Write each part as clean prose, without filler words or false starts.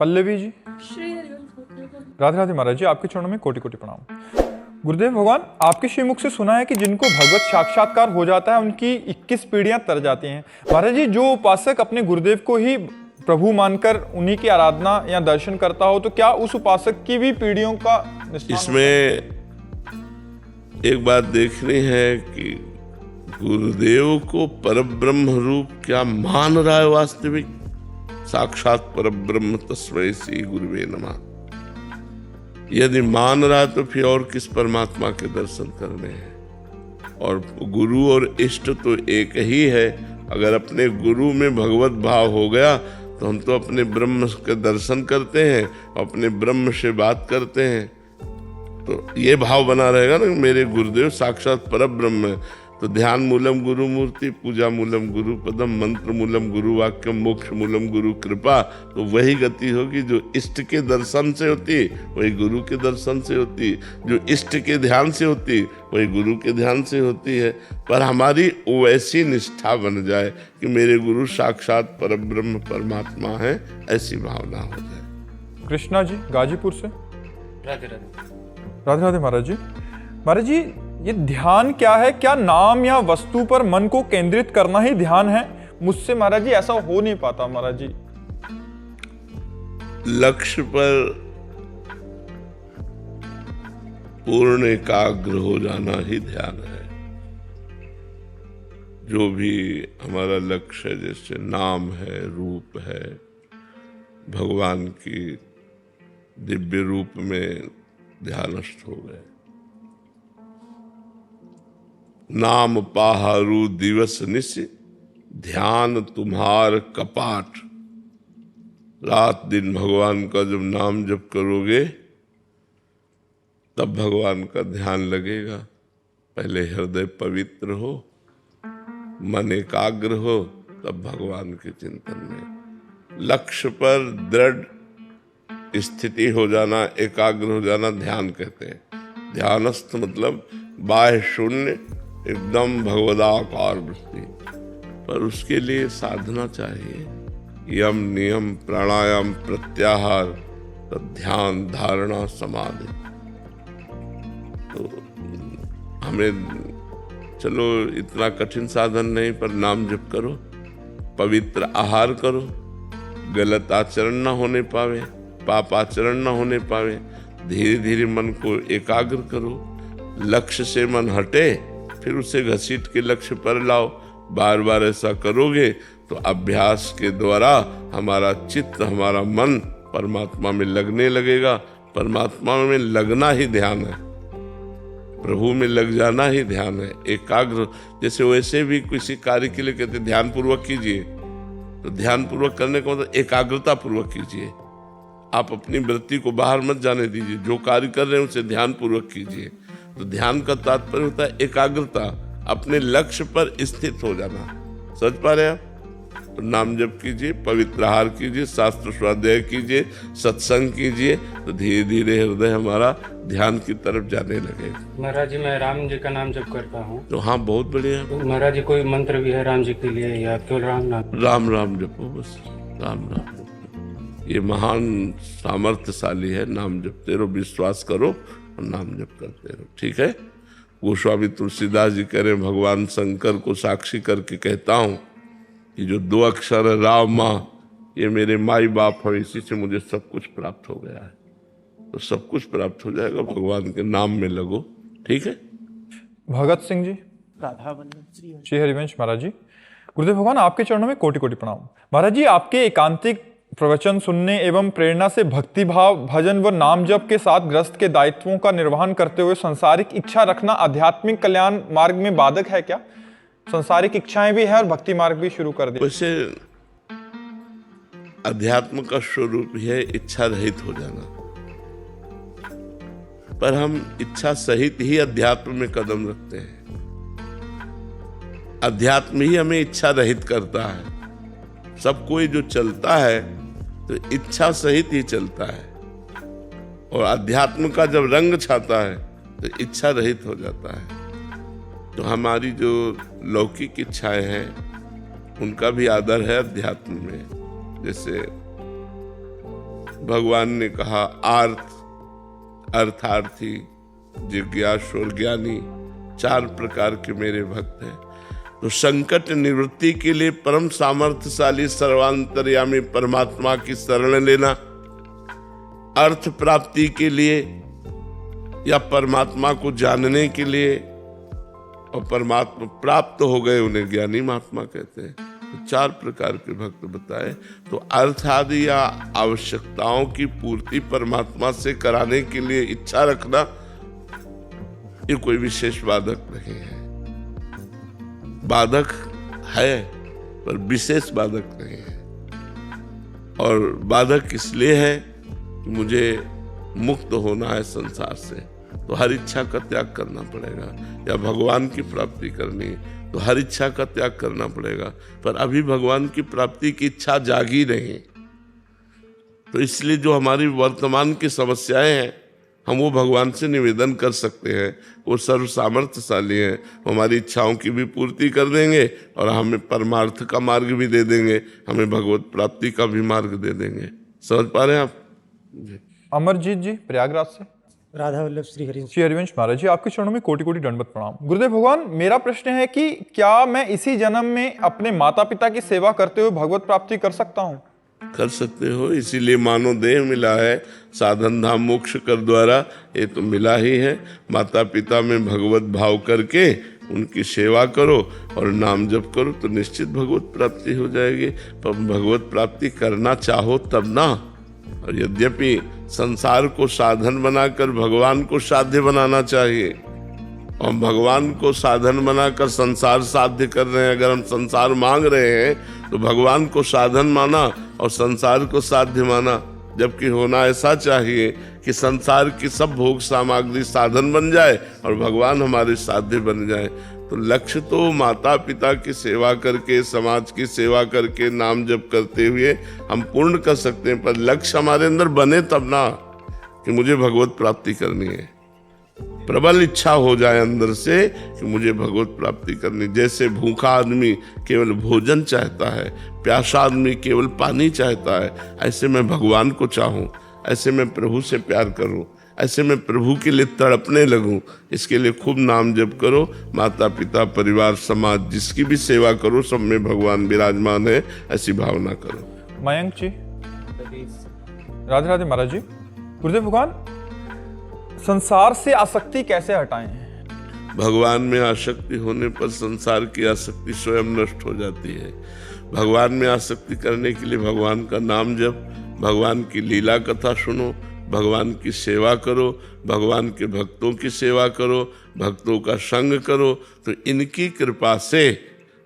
पल्लवी जी। राधे राधे महाराज जी, आपके चरणों में कोटि कोटि प्रणाम। गुरुदेव भगवान, आपके श्रीमुख से सुना है कि जिनको भगवत साक्षात्कार हो जाता है उनकी 21 पीढ़ियां तर जाती हैं। महाराज जी, जो उपासक अपने गुरुदेव को ही प्रभु मानकर उन्हीं की आराधना या दर्शन करता हो, तो क्या उस उपासक की भी पीढ़ियों का इसमें एक बात देखनी है कि गुरुदेव को परब्रह्म रूप क्या मान रहा है वास्तविक? साक्षात परब्रह्म तस्मै श्री गुरुवे नमः। यदि मान रहा तो फिर और किस परमात्मा के दर्शन करने हैं? और गुरु और इष्ट तो एक ही है। अगर अपने गुरु में भगवत भाव हो गया तो हम तो अपने ब्रह्म के दर्शन करते हैं, अपने ब्रह्म से बात करते हैं। तो ये भाव बना रहेगा ना, मेरे गुरुदेव साक्षात परब्रह्म है। तो ध्यान मूलम गुरु मूर्ति, पूजा मूलम गुरु पदम, मंत्र मूलम गुरु वाक्यम, मोक्ष मूलम गुरु कृपा। तो वही गति होगी जो इष्ट के दर्शन से होती, वही गुरु के दर्शन से होती। जो इष्ट के ध्यान से होती, वही गुरु के ध्यान से होती है। पर हमारी वैसी निष्ठा बन जाए कि मेरे गुरु साक्षात परब्रह्म परमात्मा है, ऐसी भावना हो जाए। कृष्णा जी गाजीपुर से। राधे राधे। राधे राधे महाराज जी। महाराज जी, ये ध्यान क्या है? क्या नाम या वस्तु पर मन को केंद्रित करना ही ध्यान है? मुझसे महाराज जी ऐसा हो नहीं पाता महाराज जी। लक्ष्य पर पूर्ण एकाग्र हो जाना ही ध्यान है। जो भी हमारा लक्ष्य है, जैसे नाम है, रूप है, भगवान की दिव्य रूप में ध्यानस्थ हो गए। नाम पाहारू दिवस निश, ध्यान तुम्हार कपाट। रात दिन भगवान का जब नाम जप करोगे तब भगवान का ध्यान लगेगा। पहले हृदय पवित्र हो, मन एकाग्र हो, तब भगवान के चिंतन में लक्ष्य पर दृढ़ स्थिति हो जाना, एकाग्र हो जाना ध्यान कहते हैं। ध्यानस्थ मतलब बाह्य शून्य, एकदम भगवदाकार वृत्ति। पर उसके लिए साधना चाहिए, यम नियम प्राणायाम प्रत्याहार, तब ध्यान धारणा समाधि। तो हमें चलो इतना कठिन साधन नहीं, पर नाम जप करो, पवित्र आहार करो, गलत आचरण ना होने पावे, पाप आचरण ना होने पावे। धीरे धीरे मन को एकाग्र करो। लक्ष्य से मन हटे, फिर उसे घसीट के लक्ष्य पर लाओ। बार बार ऐसा करोगे तो अभ्यास के द्वारा हमारा चित्त, हमारा मन परमात्मा में लगने लगेगा। परमात्मा में लगना ही ध्यान है, प्रभु में लग जाना ही ध्यान है। एकाग्र, जैसे वैसे भी किसी कार्य के लिए कहते ध्यान पूर्वक कीजिए, तो ध्यान पूर्वक करने का मतलब एकाग्रता पूर्वक कीजिए। आप अपनी वृत्ति को बाहर मत जाने दीजिए, जो कार्य कर रहे हैं उसे ध्यान पूर्वक कीजिए। तो ध्यान का तात्पर्य होता है एकाग्रता, अपने लक्ष्य पर स्थित हो जाना। समझ पा रहे हैं आप? तो नाम जप कीजिए, पवित्र आहार कीजिए, शास्त्र स्वाध्याय कीजिए, सत्संग कीजिए, तो धीरे धीरे हृदय हमारा ध्यान की तरफ जाने लगे। महाराज जी, मैं राम जी का नाम जप करता हूँ। तो हाँ, बहुत बढ़िया। तो महाराज जी, कोई मंत्र भी है राम जी के लिए या केवल राम नाम? राम राम जपो, बस राम राम जपो। ये महान सामर्थ्यशाली है। नाम जपते रहो, विश्वास करो और नाम जप करते रहो, ठीक है। गोस्वामी तुलसीदास जी कह रहे, भगवान शंकर को साक्षी करके कहता हूँ कि जो 2 अक्षर है राम माँ, ये मेरे माई बाप है, इसी से मुझे सब कुछ प्राप्त हो गया है। तो सब कुछ प्राप्त हो जाएगा, भगवान के नाम में लगो, ठीक है। भगत सिंह जी। राधा वल्लभ श्री हरिवंश महाराज जी। गुरुदेव भगवान, आपके चरणों में कोटि कोटि प्रणाम। महाराज जी, आपके एकांतिक प्रवचन सुनने एवं प्रेरणा से भक्ति भाव, भजन व नाम जप के साथ ग्रस्त के दायित्वों का निर्वहन करते हुए सांसारिक इच्छा रखना आध्यात्मिक कल्याण मार्ग में बाधक है क्या? सांसारिक इच्छाएं भी है और भक्ति मार्ग भी शुरू कर दिया। वैसे अध्यात्म का स्वरूप है इच्छा रहित हो जाना, पर हम इच्छा सहित ही अध्यात्म में कदम रखते हैं। अध्यात्म ही हमें इच्छा रहित करता है। सब कोई जो चलता है तो इच्छा सहित ही चलता है, और अध्यात्म का जब रंग छाता है तो इच्छा रहित हो जाता है। तो हमारी जो लौकिक इच्छाएं हैं उनका भी आदर है अध्यात्म में। जैसे भगवान ने कहा अर्थार्थी, जिज्ञासु और ज्ञानी 4 प्रकार के मेरे भक्त हैं। तो संकट निवृत्ति के लिए परम सामर्थ्यशाली सर्वांतर्यामी परमात्मा की शरण लेना, अर्थ प्राप्ति के लिए या परमात्मा को जानने के लिए, और परमात्मा प्राप्त हो गए उन्हें ज्ञानी महात्मा कहते हैं। तो 4 प्रकार के भक्त बताए। तो अर्थ आदि या आवश्यकताओं की पूर्ति परमात्मा से कराने के लिए इच्छा रखना, ये कोई विशेष बाधक नहीं है। बाधक है पर विशेष बाधक नहीं है। और बाधक इसलिए है कि मुझे मुक्त होना है संसार से, तो हर इच्छा का त्याग करना पड़ेगा, या भगवान की प्राप्ति करनी तो हर इच्छा का त्याग करना पड़ेगा। पर अभी भगवान की प्राप्ति की इच्छा जागी नहीं, तो इसलिए जो हमारी वर्तमान की समस्याएं हैं हम वो भगवान से निवेदन कर सकते हैं। वो सर्व सामर्थ्यशाली हैं, हमारी इच्छाओं की भी पूर्ति कर देंगे और हमें परमार्थ का मार्ग भी दे देंगे, हमें भगवत प्राप्ति का भी मार्ग दे देंगे। समझ पा रहे हैं आप? अमरजीत जी प्रयागराज से। राधा वल्लभ श्री हरिवंश महाराज जी, आपके चरणों में कोटि कोटि दंडवत प्रणाम। गुरुदेव भगवान, मेरा प्रश्न है कि क्या मैं इसी जन्म में अपने माता पिता की सेवा करते हुए भगवत प्राप्ति कर सकता हूँ? कर सकते हो, इसीलिए मानव देह मिला है, साधन धाम मोक्ष कर द्वारा, ये तो मिला ही है। माता पिता में भगवत भाव करके उनकी सेवा करो और नाम जप करो तो निश्चित भगवत प्राप्ति हो जाएगी। पर भगवत प्राप्ति करना चाहो तब ना। और यद्यपि संसार को साधन बनाकर भगवान को साध्य बनाना चाहिए, और भगवान को साधन बनाकर संसार साध्य कर रहे हैं। अगर हम संसार मांग रहे हैं तो भगवान को साधन माना और संसार को साध्य माना, जबकि होना ऐसा चाहिए कि संसार की सब भोग सामग्री साधन बन जाए और भगवान हमारे साध्य बन जाए। तो लक्ष्य तो माता पिता की सेवा करके, समाज की सेवा करके, नाम जप करते हुए हम पूर्ण कर सकते हैं। पर लक्ष्य हमारे अंदर बने तब ना कि मुझे भगवत प्राप्ति करनी है, प्रबल इच्छा हो जाए अंदर से कि मुझे भगवत प्राप्ति करनी। जैसे भूखा आदमी केवल भोजन चाहता है, प्यासा आदमी केवल पानी चाहता है, ऐसे मैं भगवान को चाहूं, ऐसे मैं प्रभु से प्यार करूं, ऐसे मैं प्रभु के लिए तड़पने लगूं। इसके लिए खूब नाम जप करो, माता पिता परिवार समाज जिसकी भी सेवा करो, सब में भगवान विराजमान है, ऐसी भावना करो। मयंक जी। राधे राधे महाराज जी। गुरुदेव भगवान, संसार से आसक्ति कैसे हटाएं? भगवान में आसक्ति होने पर संसार की आसक्ति स्वयं नष्ट हो जाती है। भगवान में आसक्ति करने के लिए भगवान का नाम जप, भगवान की लीला कथा सुनो, भगवान की सेवा करो, भगवान के भक्तों की सेवा करो, भक्तों का संग करो, तो इनकी कृपा से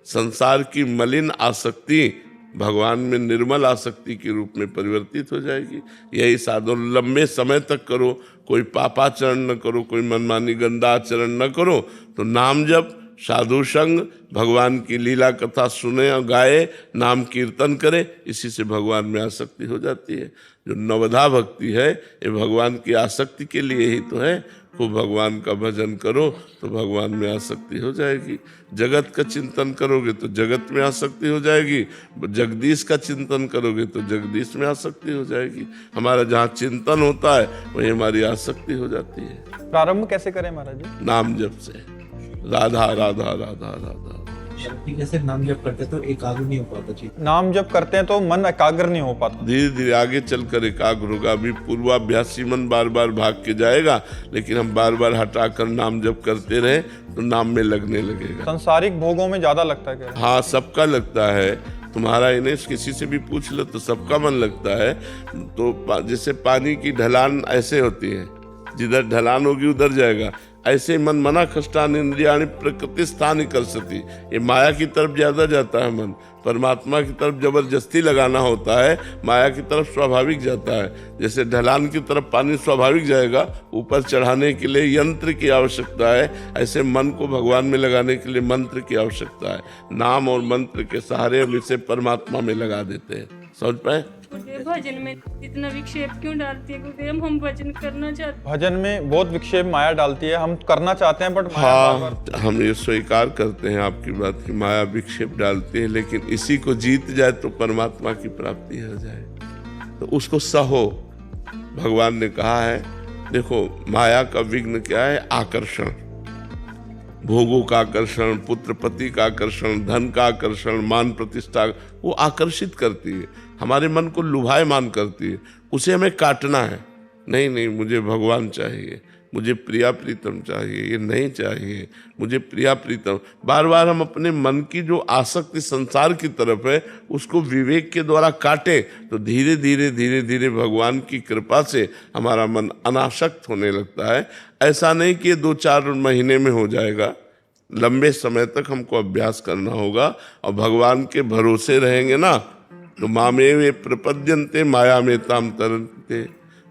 संसार की मलिन आसक्ति भगवान में निर्मल आसक्ति के रूप में परिवर्तित हो जाएगी। यही साधन लंबे समय तक करो, कोई पापाचरण न करो, कोई मनमानी गंदा आचरण न करो, तो नाम जप, साधु संग, भगवान की लीला कथा सुने और गाए, नाम कीर्तन करे, इसी से भगवान में आसक्ति हो जाती है। जो नवधा भक्ति है ये भगवान की आसक्ति के लिए ही तो है। खूब भगवान का भजन करो तो भगवान में आसक्ति हो जाएगी। जगत का चिंतन करोगे तो जगत में आसक्ति हो जाएगी, जगदीश का चिंतन करोगे तो जगदीश में आसक्ति हो जाएगी। हमारा जहाँ चिंतन होता है वही हमारी आसक्ति हो जाती है। प्रारंभ कैसे करें महाराज जी? नाम जप से, राधा राधा राधा राधा। जैसे नाम जप करते तो एकाग्र नहीं हो पाता जी। नाम जप करते हैं तो मन एकाग्र नहीं हो पाता। धीरे धीरे आगे चलकर एकाग्र होगा। अभी पूर्वाभ्यासी मन बार बार भाग के जाएगा, लेकिन हम बार बार हटाकर नाम जप करते रहे तो नाम में लगने लगेगा। सांसारिक भोगों में ज्यादा लगता है क्या? हाँ, सबका लगता है। तुम्हारा इन्हें किसी से भी पूछ लो तो सबका मन लगता है। तो जैसे पानी की ढलान ऐसे होती है, जिधर ढलान होगी उधर जाएगा। ऐसे मन मना खष्टान इंद्रियाणि प्रकृति स्थान कर सकती, ये माया की तरफ ज्यादा जाता है मन, परमात्मा की तरफ जबरदस्ती लगाना होता है, माया की तरफ स्वाभाविक जाता है। जैसे ढलान की तरफ पानी स्वाभाविक जाएगा, ऊपर चढ़ाने के लिए यंत्र की आवश्यकता है, ऐसे मन को भगवान में लगाने के लिए मंत्र की आवश्यकता है। नाम और मंत्र के सहारे हम इसे परमात्मा में लगा देते हैं। समझ पाए? भजन में इतना विक्षेप क्यों डालती है गुरुदेव? हम भजन करना चाहते हैं। भजन में बहुत विक्षेप माया डालती है, हम करना चाहते हैं बट हाँ, हम ये स्वीकार करते हैं आपकी बात की माया विक्षेप डालती है, लेकिन इसी को जीत जाए तो परमात्मा की प्राप्ति हो जाए। तो उसको सहो। भगवान ने कहा है, देखो माया का विघ्न क्या है? आकर्षण, भोगों का आकर्षण, पुत्र पति का आकर्षण, धन का आकर्षण, मान प्रतिष्ठा, वो आकर्षित करती है, हमारे मन को लुभायमान करती है। उसे हमें काटना है। नहीं नहीं, मुझे भगवान चाहिए, मुझे प्रिया प्रीतम चाहिए, ये नहीं चाहिए, मुझे प्रिया प्रीतम। बार बार हम अपने मन की जो आसक्ति संसार की तरफ है उसको विवेक के द्वारा काटें तो धीरे धीरे धीरे धीरे भगवान की कृपा से हमारा मन अनासक्त होने लगता है। ऐसा नहीं कि 2-4 महीने में हो जाएगा, लंबे समय तक हमको अभ्यास करना होगा। और भगवान के भरोसे रहेंगे ना तो मामेवे प्रपद्यन्ते माया में ताम तरन्ते,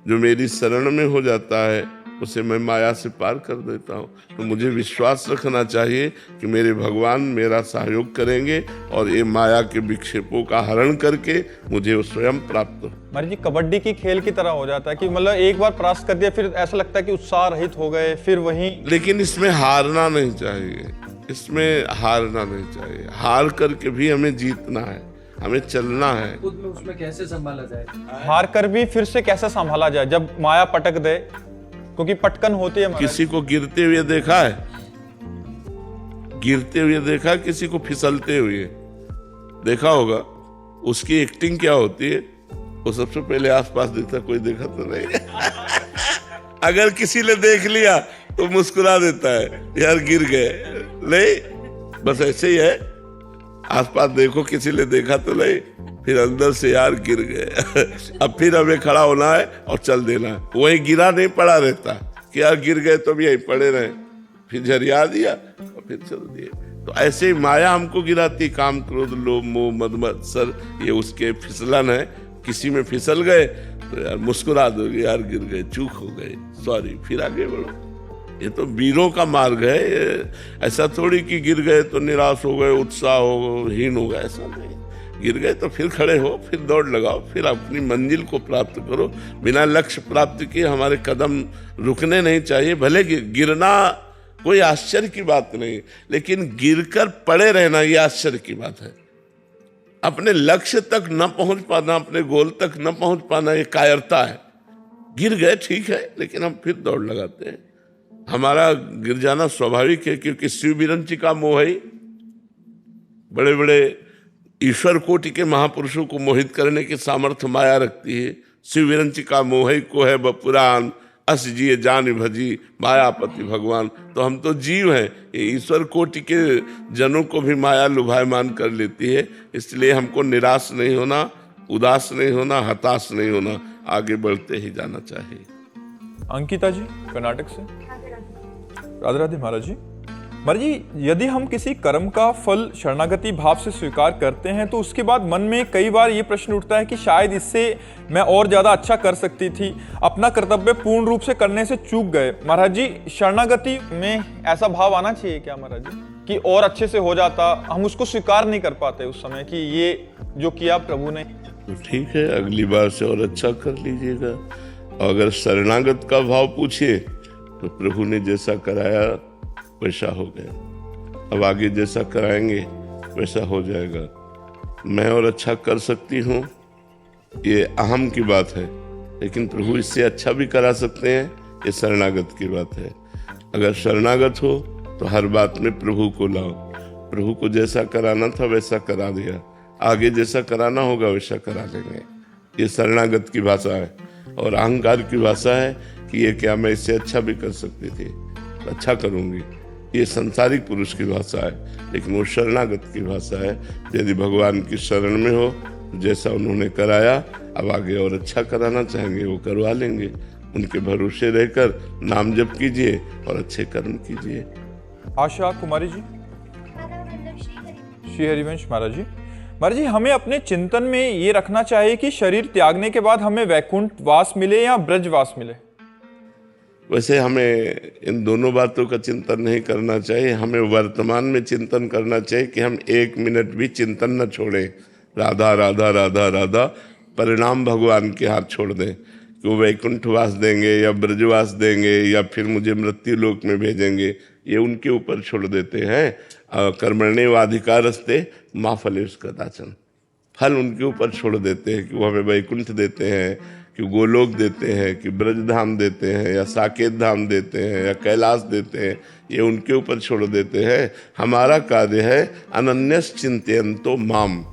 जो मेरी शरण में हो जाता है उसे मैं माया से पार कर देता हूँ। तो मुझे विश्वास रखना चाहिए कि मेरे भगवान मेरा सहयोग करेंगे और ये माया के विक्षेपों का हरण करके मुझे वो स्वयं प्राप्त हो। महाराज जी, कबड्डी की खेल की तरह हो जाता है कि मतलब एक बार परास्त कर दिया फिर ऐसा लगता है कि उत्साह रहित हो गए, फिर वही। लेकिन इसमें हारना नहीं चाहिए, इसमें हारना नहीं चाहिए। हार करके भी हमें जीतना है, हमें चलना है। खुद में उसमें कैसे संभाला जाए? हार कर भी फिर से कैसे संभाला जाए जब माया पटक दे, क्योंकि पटकन होती है। किसी को गिरते हुए देखा है? गिरते हुए देखा, किसी को फिसलते हुए देखा होगा। उसकी एक्टिंग क्या होती है? वो सबसे पहले आसपास देखता, कोई देखा तो नहीं। अगर किसी ने देख लिया तो मुस्कुरा देता है, यार गिर गए। नहीं, बस ऐसे ही है, आसपास देखो किसी ने देखा तो नहीं, फिर अंदर से यार गिर गए। अब फिर हमें खड़ा होना है और चल देना है। वही गिरा नहीं पड़ा रहता कि यार गिर गए तो भी यहीं पड़े रहे, फिर झरिया दिया और फिर चल दिए। तो ऐसे ही माया हमको गिराती, काम क्रोध लोभ मोह मद मत्सर, ये उसके फिसलन है। किसी में फिसल गए तो यार मुस्कुरा दो, यार गिर गए, चूक हो गए, सॉरी, फिर आगे बढ़ो। ये तो वीरों का मार्ग है। ऐसा थोड़ी कि गिर गए तो निराश हो गए, उत्साह हो हीन हो गए, ऐसा नहीं। गिर गए तो फिर खड़े हो, फिर दौड़ लगाओ, फिर अपनी मंजिल को प्राप्त करो। बिना लक्ष्य प्राप्ति के हमारे कदम रुकने नहीं चाहिए। भले गिरना कोई आश्चर्य की बात नहीं, लेकिन गिरकर पड़े रहना ये आश्चर्य की बात है। अपने लक्ष्य तक न पहुंच पाना, अपने गोल तक न पहुंच पाना, ये कायरता है। गिर गए ठीक है, लेकिन हम फिर दौड़ लगाते हैं। हमारा गिर जाना स्वाभाविक है, क्योंकि शिव विरंची का मोह है। बड़े बड़े ईश्वर कोटि के महापुरुषों को मोहित करने की सामर्थ्य माया रखती है। शिव विरंची का मोह को है बपुराण, अस जिए जान भजी मायापति भगवान। तो हम तो जीव हैं, ये ईश्वर कोटि के जनों को भी माया लुभायमान कर लेती है। इसलिए हमको निराश नहीं होना, उदास नहीं होना, हताश नहीं होना, आगे बढ़ते ही जाना चाहिए। अंकिता जी कर्नाटक से। राधे राधे महाराज जी। महाराज जी, यदि हम किसी कर्म का फल शरणागति भाव से स्वीकार करते हैं तो उसके बाद मन में कई बार ये प्रश्न उठता है कि शायद इससे मैं और ज्यादा अच्छा कर सकती थी, अपना कर्तव्य पूर्ण रूप से करने से चूक गए। महाराज जी, शरणागति में ऐसा भाव आना चाहिए क्या महाराज जी कि और अच्छे से हो जाता? हम उसको स्वीकार नहीं कर पाते उस समय कि ये जो किया प्रभु ने। तो ठीक है, अगली बार से और अच्छा कर लीजिएगा। अगर शरणागत का भाव पूछिए तो प्रभु ने जैसा कराया वैसा हो गया, अब आगे जैसा कराएंगे वैसा हो जाएगा। मैं और अच्छा कर सकती हूँ, ये अहम की बात है, लेकिन प्रभु इससे अच्छा भी करा सकते हैं, ये शरणागत की बात है। अगर शरणागत हो तो हर बात में प्रभु को लाओ। प्रभु को जैसा कराना था वैसा करा दिया, आगे जैसा कराना होगा वैसा करा लेंगे। ये शरणागत की भाषा है। और अहंकार की भाषा है कि ये क्या मैं इससे अच्छा भी कर सकती थी, अच्छा करूँगी, ये संसारिक पुरुष की भाषा है। लेकिन वो शरणागत की भाषा है। यदि भगवान की शरण में हो, जैसा उन्होंने कराया, अब आगे और अच्छा कराना चाहेंगे वो करवा लेंगे। उनके भरोसे रहकर नाम जप कीजिए और अच्छे कर्म कीजिए। आशा कुमारी जी। श्री हरिवंश महाराज जी। महाराज जी, हमें अपने चिंतन में ये रखना चाहिए कि शरीर त्यागने के बाद हमें वैकुंठ वास मिले या ब्रजवास मिले। वैसे हमें इन दोनों बातों का चिंतन नहीं करना चाहिए। हमें वर्तमान में चिंतन करना चाहिए कि हम 1 मिनट भी चिंतन न छोड़ें, राधा राधा राधा राधा। परिणाम भगवान के हाथ छोड़ दें कि वो वैकुंठवास देंगे या ब्रजवास देंगे या फिर मुझे मृत्यु लोक में भेजेंगे, ये उनके ऊपर छोड़ देते हैं। कर्मण्येवाधिकारस्ते मा फलेषु कदाचन। फल उनके ऊपर छोड़ देते हैं कि वो हमें वैकुंठ देते हैं, कि गोलोक देते हैं, कि ब्रजधाम देते हैं, या साकेत धाम देते हैं, या कैलाश देते हैं, ये उनके ऊपर छोड़ देते हैं। हमारा कार्य है अनन्यस चिंतयन्तो माम,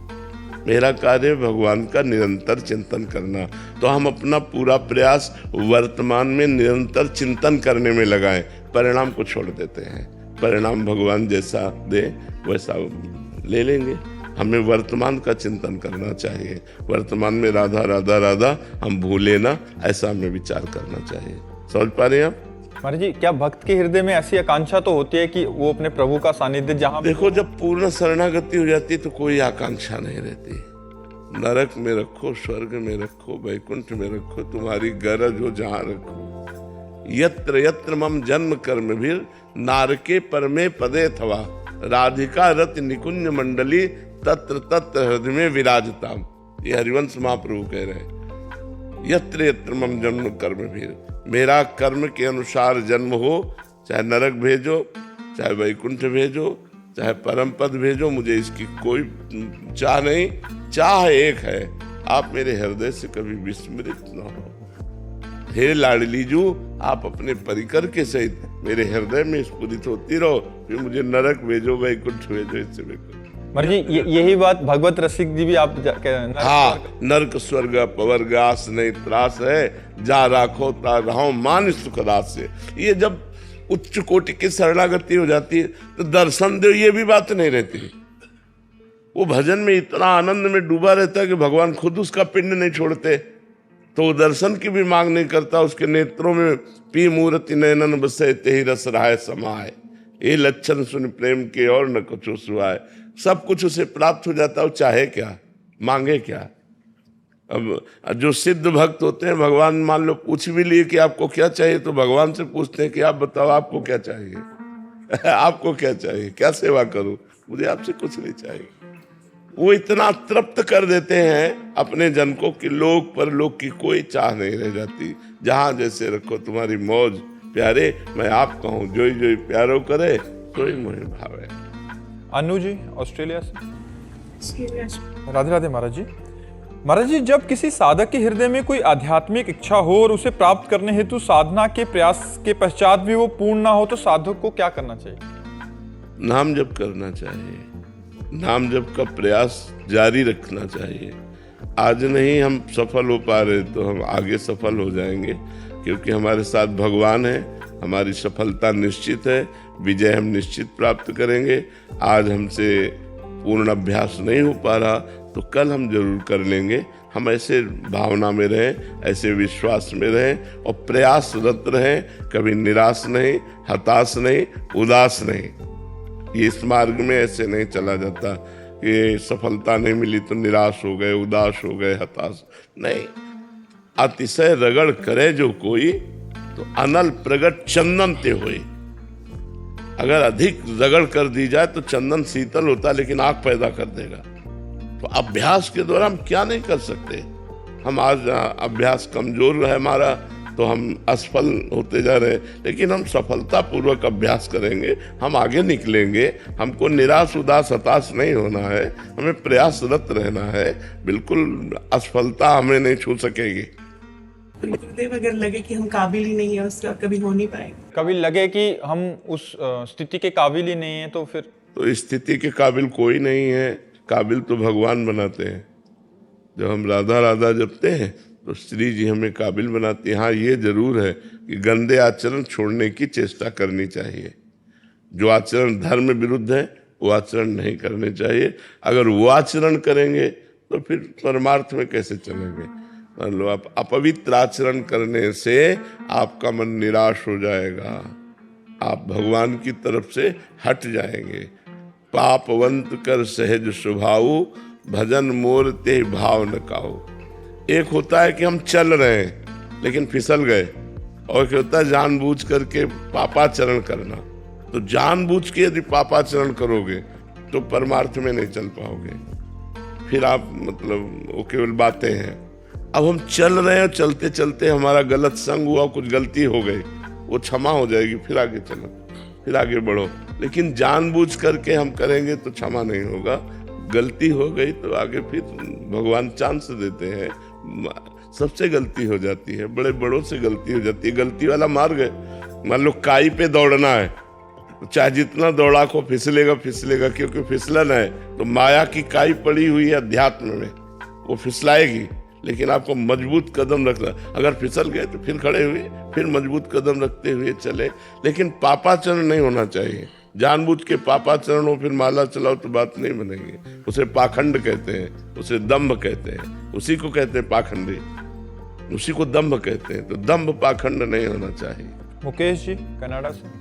मेरा कार्य भगवान का निरंतर चिंतन करना। तो हम अपना पूरा प्रयास वर्तमान में निरंतर चिंतन करने में लगाएं, परिणाम को छोड़ देते हैं। परिणाम भगवान जैसा दे वैसा ले लेंगे। हमें वर्तमान का चिंतन करना चाहिए। वर्तमान में राधा राधा राधा हम भूले ना, ऐसा हमें विचार करना चाहिए। समझ पा रहे हैं आप? महाराज जी, क्या भक्त के हृदय में ऐसी आकांक्षा तो होती है कि वो अपने प्रभु का सानिध्य जहाँ देखो, जब पूर्ण शरणागति हो जाती है तो कोई आकांक्षा नहीं रहती। नरक में रखो, स्वर्ग में रखो, वैकुंठ में रखो, तुम्हारी गरज हो जहाँ रखो। यत्र यत्र मम जन्म कर्म भी नारके परमे पदे थवा, राधिका रत निकुंज मंडली तत्र तत्र हृदय में विराजताम। ये हरिवंश महाप्रभु कह रहे हैं। यत्र यत्र मम जन्म कर्म भी, मेरा कर्म के अनुसार जन्म हो, चाहे नरक भेजो, चाहे वैकुंठ भेजो, चाहे परम पद भेजो, मुझे इसकी कोई चाह नहीं। चाह एक है, आप मेरे हृदय से कभी विस्मृत न हो। हे लाडलीजू, आप अपने परिकर के सहित मेरे हृदय में स्फुरित होती रहो, फिर मुझे नरक भेजो, वैकुंठ भेजो, इससे भेजो। महाराज जी, यही बात भगवत रसिक जी भी आप हाँ, नरक स्वर्ग पवर्ग आस नहीं त्रास है, जा राखो ता रहो मान सुख रास से। ये जब उच्च कोटि की शरणागति हो जाती है तो दर्शन दो, ये भी बात नहीं रहती। वो भजन में इतना आनंद में डूबा रहता है कि भगवान खुद उसका पिंड नहीं छोड़ते, तो वो दर्शन की भी मांग नहीं करता। उसके नेत्रों में पी मूर्ति नयनन बसे तेहि रस रहाय समाए, ये लक्षण सुन प्रेम के और न कुछ सुहाए। सब कुछ उसे प्राप्त हो जाता है, वो चाहे क्या, मांगे क्या। अब जो सिद्ध भक्त होते हैं, भगवान मान लो पूछ भी लिए कि आपको क्या चाहिए, तो भगवान से पूछते हैं कि आप बताओ आपको क्या चाहिए आपको क्या चाहिए, क्या सेवा करूं, मुझे आपसे कुछ नहीं चाहिए। वो इतना तृप्त कर देते हैं अपने जन को कि लोक पर लोक की कोई चाह नहीं रह जाती। जहां जैसे रखो तुम्हारी मौज प्यारे, मैं आप कहूँ जोई जोई प्यारो करे तोई मोहि भावे। अनु जी ऑस्ट्रेलिया से, राधे राधे महाराज जी। महाराज जी, जब किसी साधक के हृदय में कोई आध्यात्मिक इच्छा हो और उसे प्राप्त करने हेतु साधना के प्रयास के पश्चात भी वो पूर्ण ना हो, तो साधक को क्या करना चाहिए? नाम जप करना चाहिए। नाम जप का प्रयास जारी रखना चाहिए। आज नहीं हम सफल हो पा रहे तो हम आगे सफल हो जाएंगे, क्योंकि हमारे साथ भगवान है। हमारी सफलता निश्चित है, विजय हम निश्चित प्राप्त करेंगे। आज हमसे पूर्ण अभ्यास नहीं हो पा रहा तो कल हम जरूर कर लेंगे। हम ऐसे भावना में रहें, ऐसे विश्वास में रहें और प्रयासरत रहें, कभी निराश नहीं, हताश नहीं, उदास नहीं। ये इस मार्ग में ऐसे नहीं चला जाता कि सफलता नहीं मिली तो निराश हो गए, उदास हो गए, हताश नहीं। अतिशय रगड़ करे जो कोई तो अनल प्रगट चंदन ते होए। अगर अधिक रगड़ कर दी जाए तो चंदन शीतल होता है लेकिन आग पैदा कर देगा। तो अभ्यास के द्वारा हम क्या नहीं कर सकते। हम आज अभ्यास कमजोर है हमारा तो हम असफल होते जा रहे हैं, लेकिन हम सफलता पूर्वक अभ्यास करेंगे, हम आगे निकलेंगे। हमको निराश उदास हताश नहीं होना है, हमें प्रयासरत रहना है। बिल्कुल असफलता हमें नहीं छू सकेगी। गुरुदेव, अगर लगे कि हम काबिल ही नहीं है उसका, कभी हो नहीं पाएंगे। कभी लगे कि हम उस स्थिति के काबिल ही नहीं है तो फिर तो स्थिति के काबिल कोई नहीं है, काबिल तो भगवान बनाते हैं। जब हम राधा राधा जपते हैं तो श्री जी हमें काबिल बनाती है। हाँ, ये जरूर है कि गंदे आचरण छोड़ने की चेष्टा करनी चाहिए। जो आचरण धर्म विरुद्ध है वो आचरण नहीं करने चाहिए। अगर वो आचरण करेंगे तो फिर परमार्थ में कैसे चलेंगे। मान लो आप अपवित्र आचरण करने से आपका मन निराश हो जाएगा, आप भगवान की तरफ से हट जाएंगे। पापवंत कर सहज स्वभाव, भजन मोर ते भाव न काऊ। एक होता है कि हम चल रहे हैं लेकिन फिसल गए, और एक होता है जानबूझ करके पापाचरण करना। तो जानबूझ के यदि पापाचरण करोगे तो परमार्थ में नहीं चल पाओगे, फिर आप मतलब वो केवल बातें हैं। अब हम चल रहे हैं, चलते चलते हमारा गलत संग हुआ, कुछ गलती हो गई, वो क्षमा हो जाएगी, फिर आगे चलो, फिर आगे बढ़ो। लेकिन जानबूझ करके हम करेंगे तो क्षमा नहीं होगा। गलती हो गई तो आगे फिर भगवान चांस देते हैं। सबसे गलती हो जाती है, बड़े बड़ों से गलती हो जाती है, गलती वाला मार्ग है। मान लो काई पे दौड़ना है, चाहे जितना दौड़ा को फिसलेगा, क्योंकि फिसलन है तो माया की काई पड़ी हुई है अध्यात्म में, वो फिसलाएगी। लेकिन आपको मजबूत कदम रखना, अगर फिसल गए तो फिर खड़े हुए, फिर मजबूत कदम रखते हुए चले। लेकिन पापाचरण नहीं होना चाहिए, जानबूझ के पापाचरण हो फिर माला चलाओ तो बात नहीं बनेगी। उसे पाखंड कहते हैं, उसे दंभ कहते हैं, उसी को कहते हैं पाखंडी, उसी को दंभ कहते हैं। तो दंभ पाखंड नहीं होना चाहिए। मुकेश जी कनाडा से।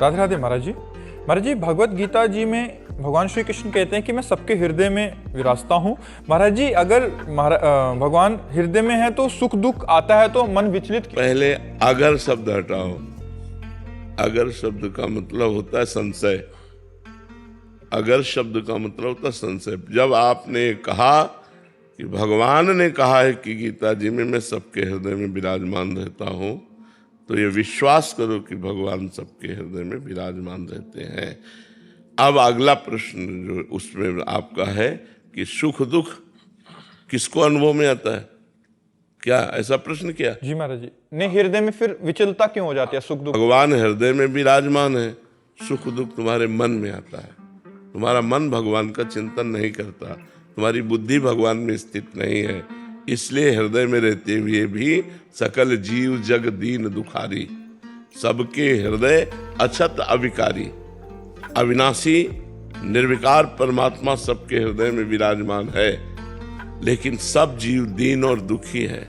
राधे राधे महाराज जी। महाराज जी, भगवत गीता जी में भगवान श्री कृष्ण कहते हैं कि मैं सबके हृदय में विराजता हूँ। महाराज जी, अगर भगवान हृदय में है तो सुख दुख आता है तो मन विचलित। पहले अगर शब्द हटाओ। अगर शब्द का मतलब होता है संशय। अगर शब्द का मतलब होता है संशय। जब आपने कहा कि भगवान ने कहा है कि गीता जी में मैं सबके हृदय में विराजमान रहता हूँ, तो ये विश्वास करो कि भगवान सबके हृदय में विराजमान रहते हैं। अब अगला प्रश्न जो उसमें आपका है कि सुख दुख किसको अनुभव में आता है, क्या ऐसा प्रश्न किया? जी महाराज जी। नहीं, हृदय में फिर विचलता क्यों हो जाती है, सुख दुख? भगवान हृदय में विराजमान है, सुख दुख तुम्हारे मन में आता है। तुम्हारा मन भगवान का चिंतन नहीं करता, तुम्हारी बुद्धि भगवान में स्थित नहीं है, इसलिए हृदय में रहते हुए भी सकल जीव जग दीन दुखारी, सबके हृदय अछत अविकारी, अविनाशी निर्विकार परमात्मा सबके हृदय में विराजमान है। लेकिन सब जीव दीन और दुखी है।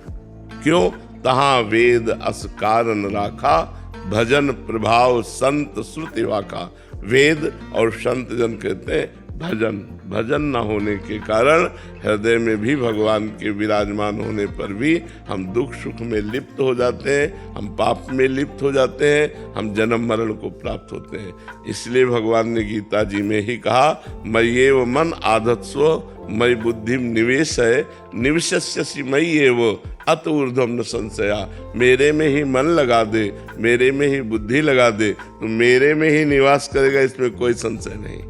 क्यों? तहां वेद अस कारण राखा, भजन प्रभाव संत श्रुति वाका। वेद और संत जन कहते हैं भजन न होने के कारण हृदय में भी भगवान के विराजमान होने पर भी हम दुख सुख में लिप्त हो जाते हैं, हम पाप में लिप्त हो जाते हैं, हम जन्म मरण को प्राप्त होते हैं। इसलिए भगवान ने गीता जी में ही कहा, मय्येव मन आधत्स्व मयि बुद्धि निवेश है, निविशस्यसि मय्येव अत ऊर्ध्वं न संशया। मेरे में ही मन लगा दे, मेरे में ही बुद्धि लगा दे, तो मेरे में ही निवास करेगा, इसमें कोई संशय नहीं।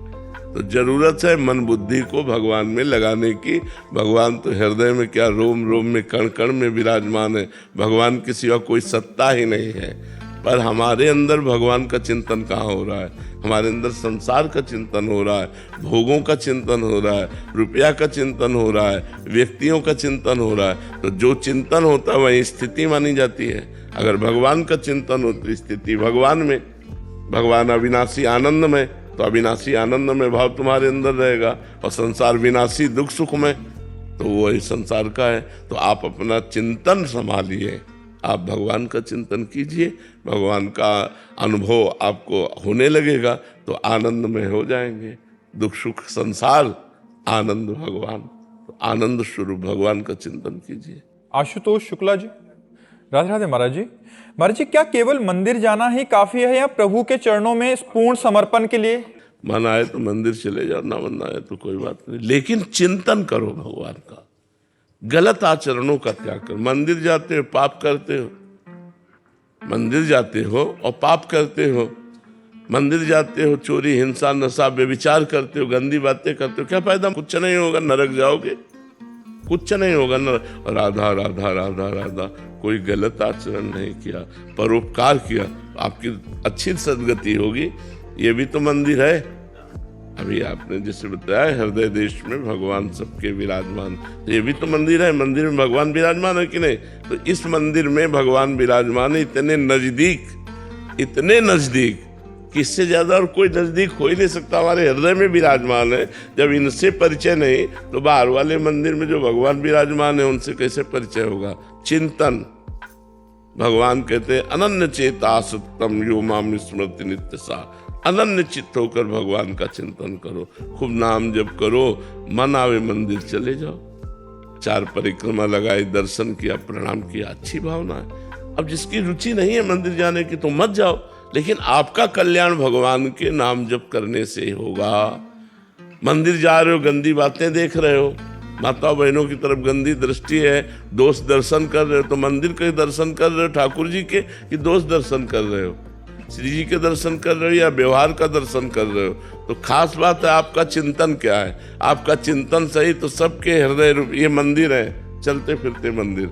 तो जरूरत है मन बुद्धि को भगवान में लगाने की। भगवान तो हृदय में क्या, रोम रोम में कण कण में विराजमान है। भगवान के सिवा कोई सत्ता ही नहीं है। पर हमारे अंदर भगवान का चिंतन कहाँ हो रहा है? हमारे अंदर संसार का चिंतन हो रहा है, भोगों का चिंतन हो रहा है, रुपया का चिंतन हो रहा है, व्यक्तियों का चिंतन हो रहा है। तो जो चिंतन होता है वही स्थिति मानी जाती है। अगर भगवान का चिंतन हो तो स्थिति भगवान में। भगवान अविनाशी आनंद में, तो अविनाशी आनंद में भाव तुम्हारे अंदर रहेगा। और संसार विनाशी दुख सुख में, तो वही संसार का है। तो आप अपना चिंतन संभालिए, आप भगवान का चिंतन कीजिए, भगवान का अनुभव आपको होने लगेगा तो आनंद में हो जाएंगे। दुख सुख संसार, आनंद भगवान। तो आनंद स्वरूप भगवान का चिंतन कीजिए। आशुतोष शुक्ला जी। राधे राधे महाराज जी। महाराज जी, क्या केवल मंदिर जाना ही काफी है या प्रभु के चरणों में पूर्ण समर्पण के लिए? मन आए तो मंदिर चले जाओ, ना मन आए तो कोई बात नहीं, लेकिन चिंतन करो भगवान का। गलत आचरणों का त्याग करो। मंदिर जाते हो पाप करते हो, मंदिर जाते हो और पाप करते हो। मंदिर जाते हो चोरी हिंसा नशा व्यभिचार करते हो, गंदी बातें करते हो, क्या फायदा? कुछ नहीं होगा, नरक जाओगे, कुछ नहीं होगा। राधा राधा राधा राधा, कोई गलत आचरण नहीं किया, परोपकार किया, आपकी अच्छी सदगति होगी। ये भी तो मंदिर है। अभी आपने जैसे बताया हृदय देश में भगवान सबके विराजमान, तो ये भी तो मंदिर है। मंदिर में भगवान विराजमान है कि नहीं? तो इस मंदिर में भगवान विराजमान है, इतने नजदीक, इतने नजदीक कि इससे ज्यादा और कोई नजदीक हो ही नहीं सकता। हमारे हृदय में विराजमान है। जब इनसे परिचय नहीं तो बाहर वाले मंदिर में जो भगवान विराजमान है उनसे कैसे परिचय होगा? चिंतन। भगवान कहते हैं अनन्य चेता सत्तम यो माम स्मृति नित्य सा। अनन्य चित्त होकर भगवान का चिंतन करो, खूब नाम जप करो, मन आवे मंदिर चले जाओ, 4 परिक्रमा लगाई, दर्शन किया, प्रणाम किया, अच्छी भावना है। अब जिसकी रुचि नहीं है मंदिर जाने की तो मत जाओ, लेकिन आपका कल्याण भगवान के नाम जप करने से ही होगा। मंदिर जा रहे हो, गंदी बातें देख रहे हो, माता बहनों की तरफ गंदी दृष्टि है, दोस्त दर्शन कर रहे हो, तो मंदिर के दर्शन कर रहे हो ठाकुर जी के कि दोस्त दर्शन कर रहे हो? श्री जी के दर्शन कर रहे हो या व्यवहार का दर्शन कर रहे हो। तो खास बात है आपका चिंतन क्या है। आपका चिंतन सही तो सबके हृदय रूप ये मंदिर है, चलते फिरते मंदिर,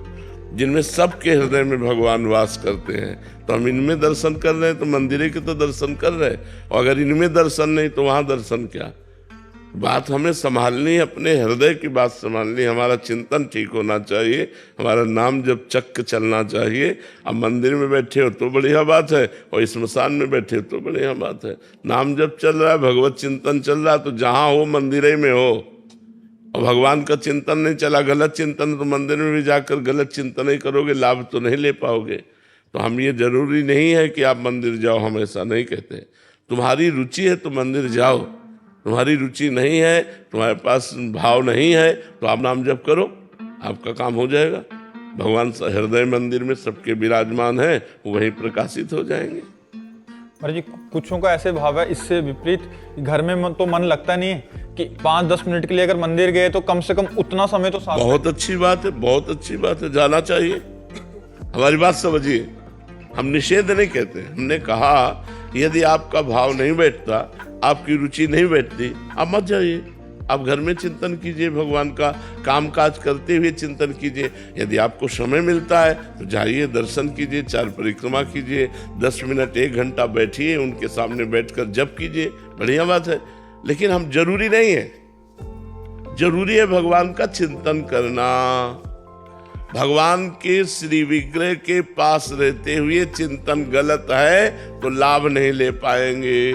जिनमें सबके हृदय में भगवान वास करते हैं। तो हम इनमें दर्शन कर रहे हैं तो मंदिर के तो दर्शन कर रहे हैं, और अगर इनमें दर्शन नहीं तो वहां दर्शन क्या। बात हमें संभालनी है, अपने हृदय की बात संभालनी, हमारा चिंतन ठीक होना चाहिए, हमारा नाम जब चक्क चलना चाहिए। अब मंदिर में बैठे हो तो बढ़िया बात है, और स्मशान में बैठे हो तो बढ़िया बात है। नाम जब चल रहा है, भगवत चिंतन चल रहा है, तो जहाँ हो मंदिर ही में हो। और भगवान का चिंतन नहीं चला, गलत चिंतन, तो मंदिर में भी जाकर गलत चिंतन ही करोगे, लाभ तो नहीं ले पाओगे। तो हम ये जरूरी नहीं है कि आप मंदिर जाओ, हम ऐसा नहीं कहते। तुम्हारी रुचि है तो मंदिर जाओ, तुम्हारी रुचि नहीं है, तुम्हारे पास भाव नहीं है, तो आप नाम जप करो, आपका काम हो जाएगा। भगवान हृदय मंदिर में सबके विराजमान है, वहीं प्रकाशित हो जाएंगे। महाराज जी, कुछों का ऐसे भाव है, इससे विपरीत घर में तो मन लगता नहीं है कि 5-10 मिनट के लिए अगर मंदिर गए तो कम से कम उतना समय तो साथ। बहुत अच्छी बात है, बहुत अच्छी बात है, जाना चाहिए। हमारी बात समझिए, हम निषेध नहीं कहते, हमने कहा यदि आपका भाव नहीं बैठता, आपकी रुचि नहीं बैठती, आप मत जाइए। आप घर में चिंतन कीजिए, भगवान का काम काज करते हुए चिंतन कीजिए। यदि आपको समय मिलता है तो जाइए, दर्शन कीजिए, 4 परिक्रमा कीजिए, 10 मिनट 1 घंटा बैठिए, उनके सामने बैठकर जप कीजिए, बढ़िया बात है। लेकिन हम जरूरी नहीं है, जरूरी है भगवान का चिंतन करना। भगवान के श्री विग्रह के पास रहते हुए चिंतन गलत है तो लाभ नहीं ले पाएंगे।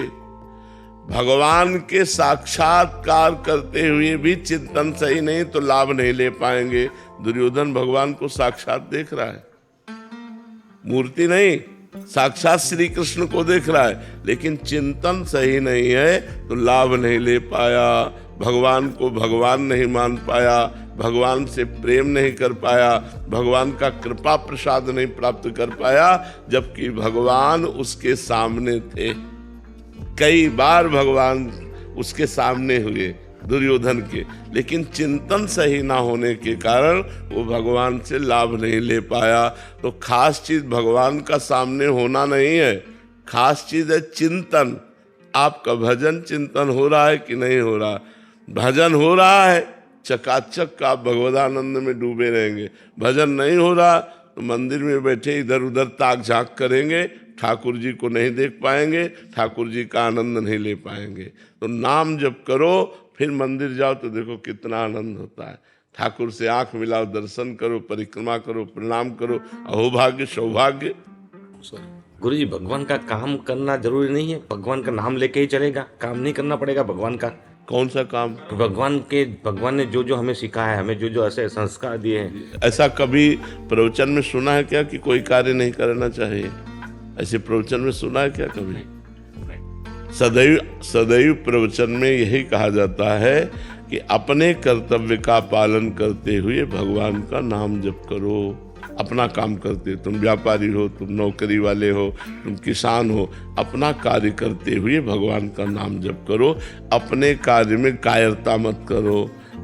भगवान के साक्षात्कार करते हुए भी चिंतन सही नहीं तो लाभ नहीं ले पाएंगे। दुर्योधन भगवान को साक्षात देख रहा है, मूर्ति नहीं, साक्षात श्री कृष्ण को देख रहा है, लेकिन चिंतन सही नहीं है तो लाभ नहीं ले पाया, भगवान को भगवान नहीं मान पाया, भगवान से प्रेम नहीं कर पाया, भगवान का कृपा प्रसाद नहीं प्राप्त कर पाया, जबकि भगवान उसके सामने थे। कई बार भगवान उसके सामने हुए दुर्योधन के, लेकिन चिंतन सही ना होने के कारण वो भगवान से लाभ नहीं ले पाया। तो खास चीज भगवान का सामने होना नहीं है, खास चीज है चिंतन। आपका भजन चिंतन हो रहा है कि नहीं हो रहा। भजन हो रहा है, चकाचक आप भगवदानंद में डूबे रहेंगे। भजन नहीं हो रहा तो मंदिर में बैठे इधर उधर ताक झांक करेंगे, ठाकुर जी को नहीं देख पाएंगे, ठाकुर जी का आनंद नहीं ले पाएंगे। तो नाम जप करो, फिर मंदिर जाओ तो देखो कितना आनंद होता है। ठाकुर से आंख मिलाओ, दर्शन करो, परिक्रमा करो, प्रणाम करो, अहोभाग्य सौभाग्य। गुरु जी, भगवान का काम करना जरूरी नहीं है, भगवान का नाम लेके ही चलेगा, काम नहीं करना पड़ेगा भगवान का। कौन सा काम? भगवान ने जो जो हमें सिखाया है, हमें जो जो ऐसे संस्कार दिए हैं। ऐसा कभी प्रवचन में सुना है क्या कि कोई कार्य नहीं करना चाहिए? ऐसे प्रवचन में सुना है क्या कभी? सदैव प्रवचन में यही कहा जाता है कि अपने कर्तव्य का पालन करते हुए भगवान का नाम जप करो। अपना काम करते, तुम व्यापारी हो, तुम नौकरी वाले हो, तुम किसान हो, अपना कार्य करते हुए भगवान का नाम जप करो। अपने कार्य में कायरता मत करो,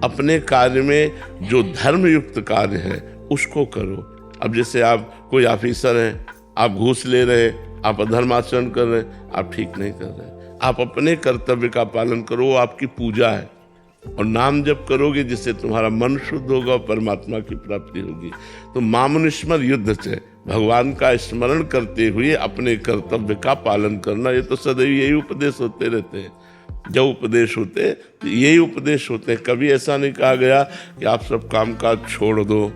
अपने कार्य में जो धर्मयुक्त कार्य है उसको करो। अब जैसे आप कोई ऑफिसर हैं, आप घूस ले रहे, आप अधर्माचरण कर रहे, आप ठीक नहीं कर रहे। आप अपने कर्तव्य का पालन करो, वो आपकी पूजा है। और नाम जप करोगे जिससे तुम्हारा मन शुद्ध होगा, परमात्मा की प्राप्ति होगी। तो मामनुष्मर युद्ध से भगवान का स्मरण करते हुए अपने कर्तव्य का पालन करना, ये तो सदैव यही उपदेश होते रहते हैं। जब उपदेश होते तो यही उपदेश होते हैं। कभी ऐसा नहीं कहा गया कि आप सब काम काज छोड़ दो,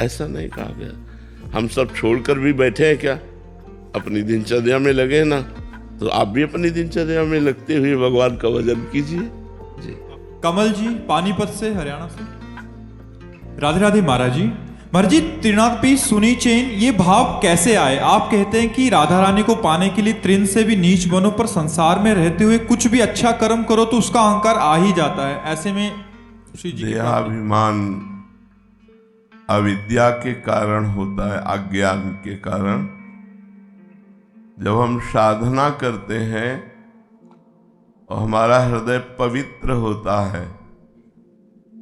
ऐसा नहीं कहा गया। हम सब छोड़कर भी बैठे हैं क्या? अपनी दिनचर्या में लगे ना, तो आप भी अपनी दिनचर्या में लगते हुए भगवान का भजन कीजिए। जी। कमल जी पानीपत से, हरियाणा से। राधे राधे महाराज जी। महाराज जी, त्रिनाथपी सुनी चैन, ये भाव कैसे आए? आप कहते हैं कि राधा रानी को पाने के लिए तृण से भी नीच बनो, पर संसार में रहते हुए कुछ भी अच्छा कर्म करो तो उसका अहंकार आ ही जाता है। ऐसे में श्री जी देहाभिमान अविद्या के कारण होता है, अज्ञान के कारण। जब हम साधना करते हैं और हमारा हृदय पवित्र होता है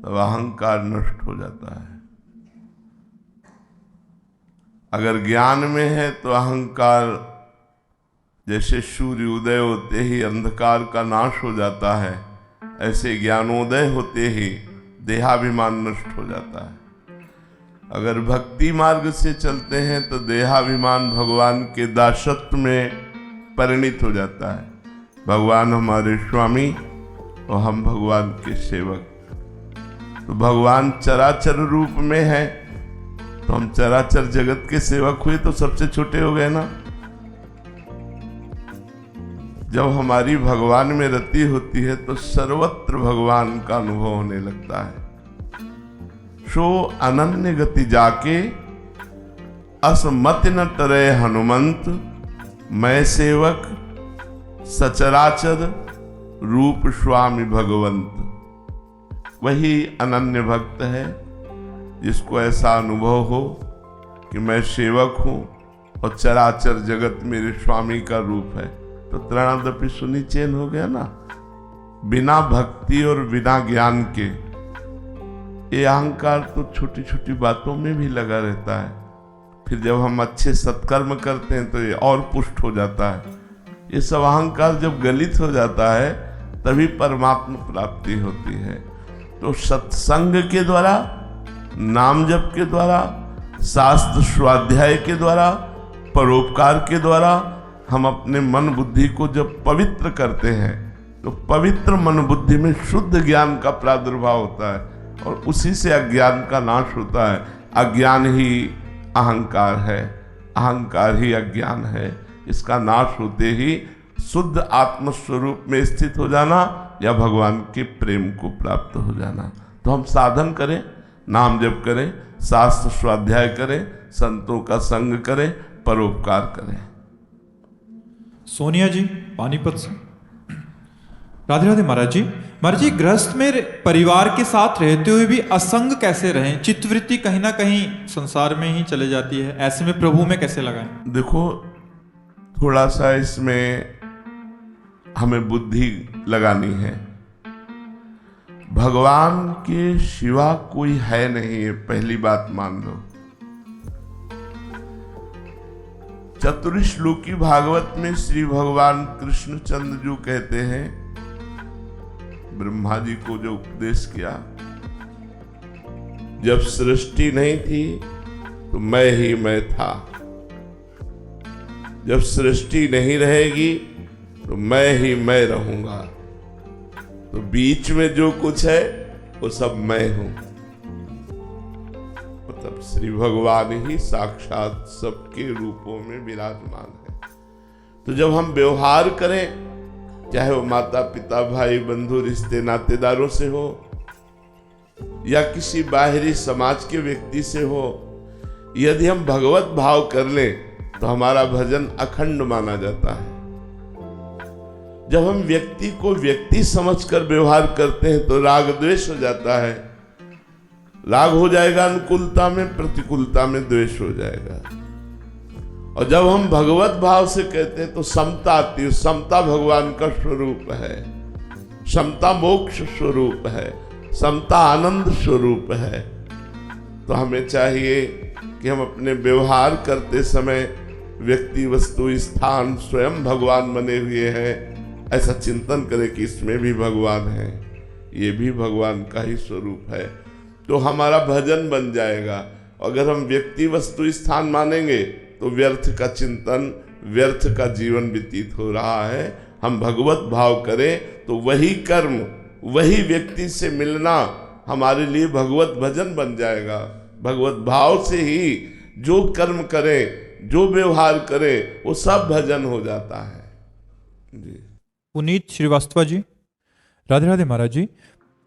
तब अहंकार नष्ट हो जाता है। अगर ज्ञान में है तो अहंकार जैसे सूर्य उदय होते ही अंधकार का नाश हो जाता है, ऐसे ज्ञानोदय होते ही देहाभिमान नष्ट हो जाता है। अगर भक्ति मार्ग से चलते हैं तो देहाभिमान भगवान के दासत्व में परिणित हो जाता है। भगवान हमारे स्वामी और हम भगवान के सेवक। तो भगवान चराचर रूप में है, तो हम चराचर जगत के सेवक हुए तो सबसे छोटे हो गए ना। जब हमारी भगवान में रति होती है तो सर्वत्र भगवान का अनुभव होने लगता है। सो अनन्य गति जाके असमति न टरे हनुमंत, मैं सेवक सचराचर रूप स्वामी भगवंत। वही अनन्य भक्त है जिसको ऐसा अनुभव हो कि मैं सेवक हूं और चराचर जगत मेरे स्वामी का रूप है। तो त्रणादपि सुनिचेन हो गया ना। बिना भक्ति और बिना ज्ञान के ये अहंकार तो छोटी छोटी बातों में भी लगा रहता है। फिर जब हम अच्छे सत्कर्म करते हैं तो ये और पुष्ट हो जाता है। ये सब अहंकार जब गलित हो जाता है तभी परमात्मा प्राप्ति होती है। तो सत्संग के द्वारा, नाम जप के द्वारा, शास्त्र स्वाध्याय के द्वारा, परोपकार के द्वारा हम अपने मन बुद्धि को जब पवित्र करते हैं तो पवित्र मन बुद्धि में शुद्ध ज्ञान का प्रादुर्भाव होता है और उसी से अज्ञान का नाश होता है। अज्ञान ही अहंकार है, अहंकार ही अज्ञान है। इसका नाश होते ही शुद्ध आत्मस्वरूप में स्थित हो जाना या भगवान के प्रेम को प्राप्त हो जाना। तो हम साधन करें, नाम जप करें, शास्त्र स्वाध्याय करें, संतों का संग करें, परोपकार करें। सोनिया जी पानीपत से। राधे राधे महाराज जी। महाराज जी, गृहस्थ में परिवार के साथ रहते हुए भी असंग कैसे रहें? चित्तवृत्ति कहीं ना कहीं संसार में ही चले जाती है, ऐसे में प्रभु में कैसे लगाएं? देखो, थोड़ा सा इसमें हमें बुद्धि लगानी है। भगवान के सिवा कोई है नहीं, ये पहली बात मान लो। चतुर्श्लोकी भागवत में श्री भगवान कृष्णचंद्र जो कहते हैं, ब्रह्मा जी को जो उपदेश किया, जब सृष्टि नहीं थी तो मैं ही मैं था, जब सृष्टि नहीं रहेगी तो मैं ही मैं रहूंगा, तो बीच में जो कुछ है वो सब मैं हूं। मतलब श्री भगवान ही साक्षात सबके रूपों में विराजमान है। तो जब हम व्यवहार करें, चाहे वो माता पिता भाई बंधु रिश्ते नातेदारों से हो या किसी बाहरी समाज के व्यक्ति से हो, यदि हम भगवत भाव कर लें तो हमारा भजन अखंड माना जाता है। जब हम व्यक्ति को व्यक्ति समझकर व्यवहार करते हैं तो राग द्वेष हो जाता है। राग हो जाएगा अनुकूलता में, प्रतिकूलता में द्वेष हो जाएगा। और जब हम भगवत भाव से कहते हैं तो समता आती है। समता भगवान का स्वरूप है, समता मोक्ष स्वरूप है, समता आनंद स्वरूप है। तो हमें चाहिए कि हम अपने व्यवहार करते समय व्यक्ति वस्तु स्थान स्वयं भगवान बने हुए हैं, ऐसा चिंतन करें कि इसमें भी भगवान है, ये भी भगवान का ही स्वरूप है। तो हमारा भजन बन जाएगा। अगर हम व्यक्ति वस्तु स्थान मानेंगे तो व्यर्थ का चिंतन, व्यर्थ का जीवन व्यतीत हो रहा है। हम भगवत भाव करें तो वही कर्म, वही व्यक्ति से मिलना हमारे लिए भगवत भजन बन जाएगा। भगवत भाव से ही जो कर्म करें, जो व्यवहार करें, वो सब भजन हो जाता है। जी। पुनीत श्रीवास्तव जी। राधे राधे महाराज जी।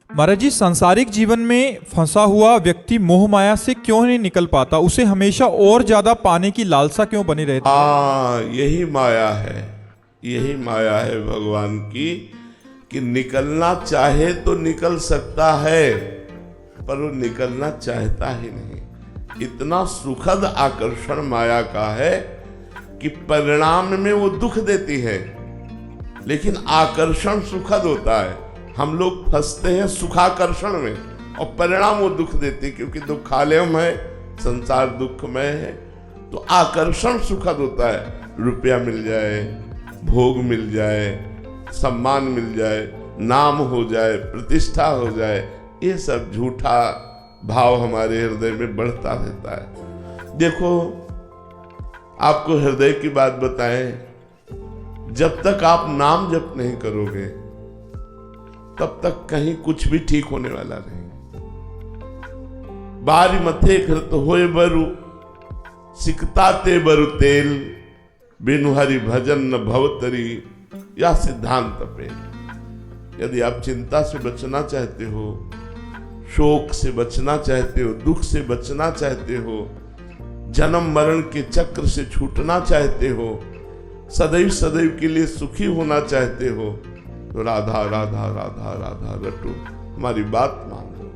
महाराज जी, सांसारिक जीवन में फंसा हुआ व्यक्ति मोह माया से क्यों नहीं निकल पाता? उसे हमेशा और ज्यादा पाने की लालसा क्यों बनी रहती है? यही माया है, यही माया है भगवान की, कि निकलना चाहे तो निकल सकता है पर वो निकलना चाहता ही नहीं। इतना सुखद आकर्षण माया का है कि परिणाम में वो दुख देती है, लेकिन आकर्षण सुखद होता है। हम लोग फंसते हैं सुखाकर्षण में और परिणाम वो दुख देती, क्योंकि दुखालयम है, संसार दुखमय है। तो आकर्षण सुखद होता है, रुपया मिल जाए, भोग मिल जाए, सम्मान मिल जाए, नाम हो जाए, प्रतिष्ठा हो जाए, ये सब झूठा भाव हमारे हृदय में बढ़ता रहता है। देखो, आपको हृदय की बात बताएं, जब तक आप नाम जप नहीं करोगे तब तक कहीं कुछ भी ठीक होने वाला नहीं। बारी मथे कृत होए बरु सिकता ते बरु तेल, बिनु हरि भजन न भवतरी, या सिद्धांत पे। यदि आप चिंता से बचना चाहते हो, शोक से बचना चाहते हो, दुख से बचना चाहते हो, जन्म मरण के चक्र से छूटना चाहते हो, सदैव सदैव के लिए सुखी होना चाहते हो, तो राधा राधा राधा राधा रटो, हमारी बात मान लो।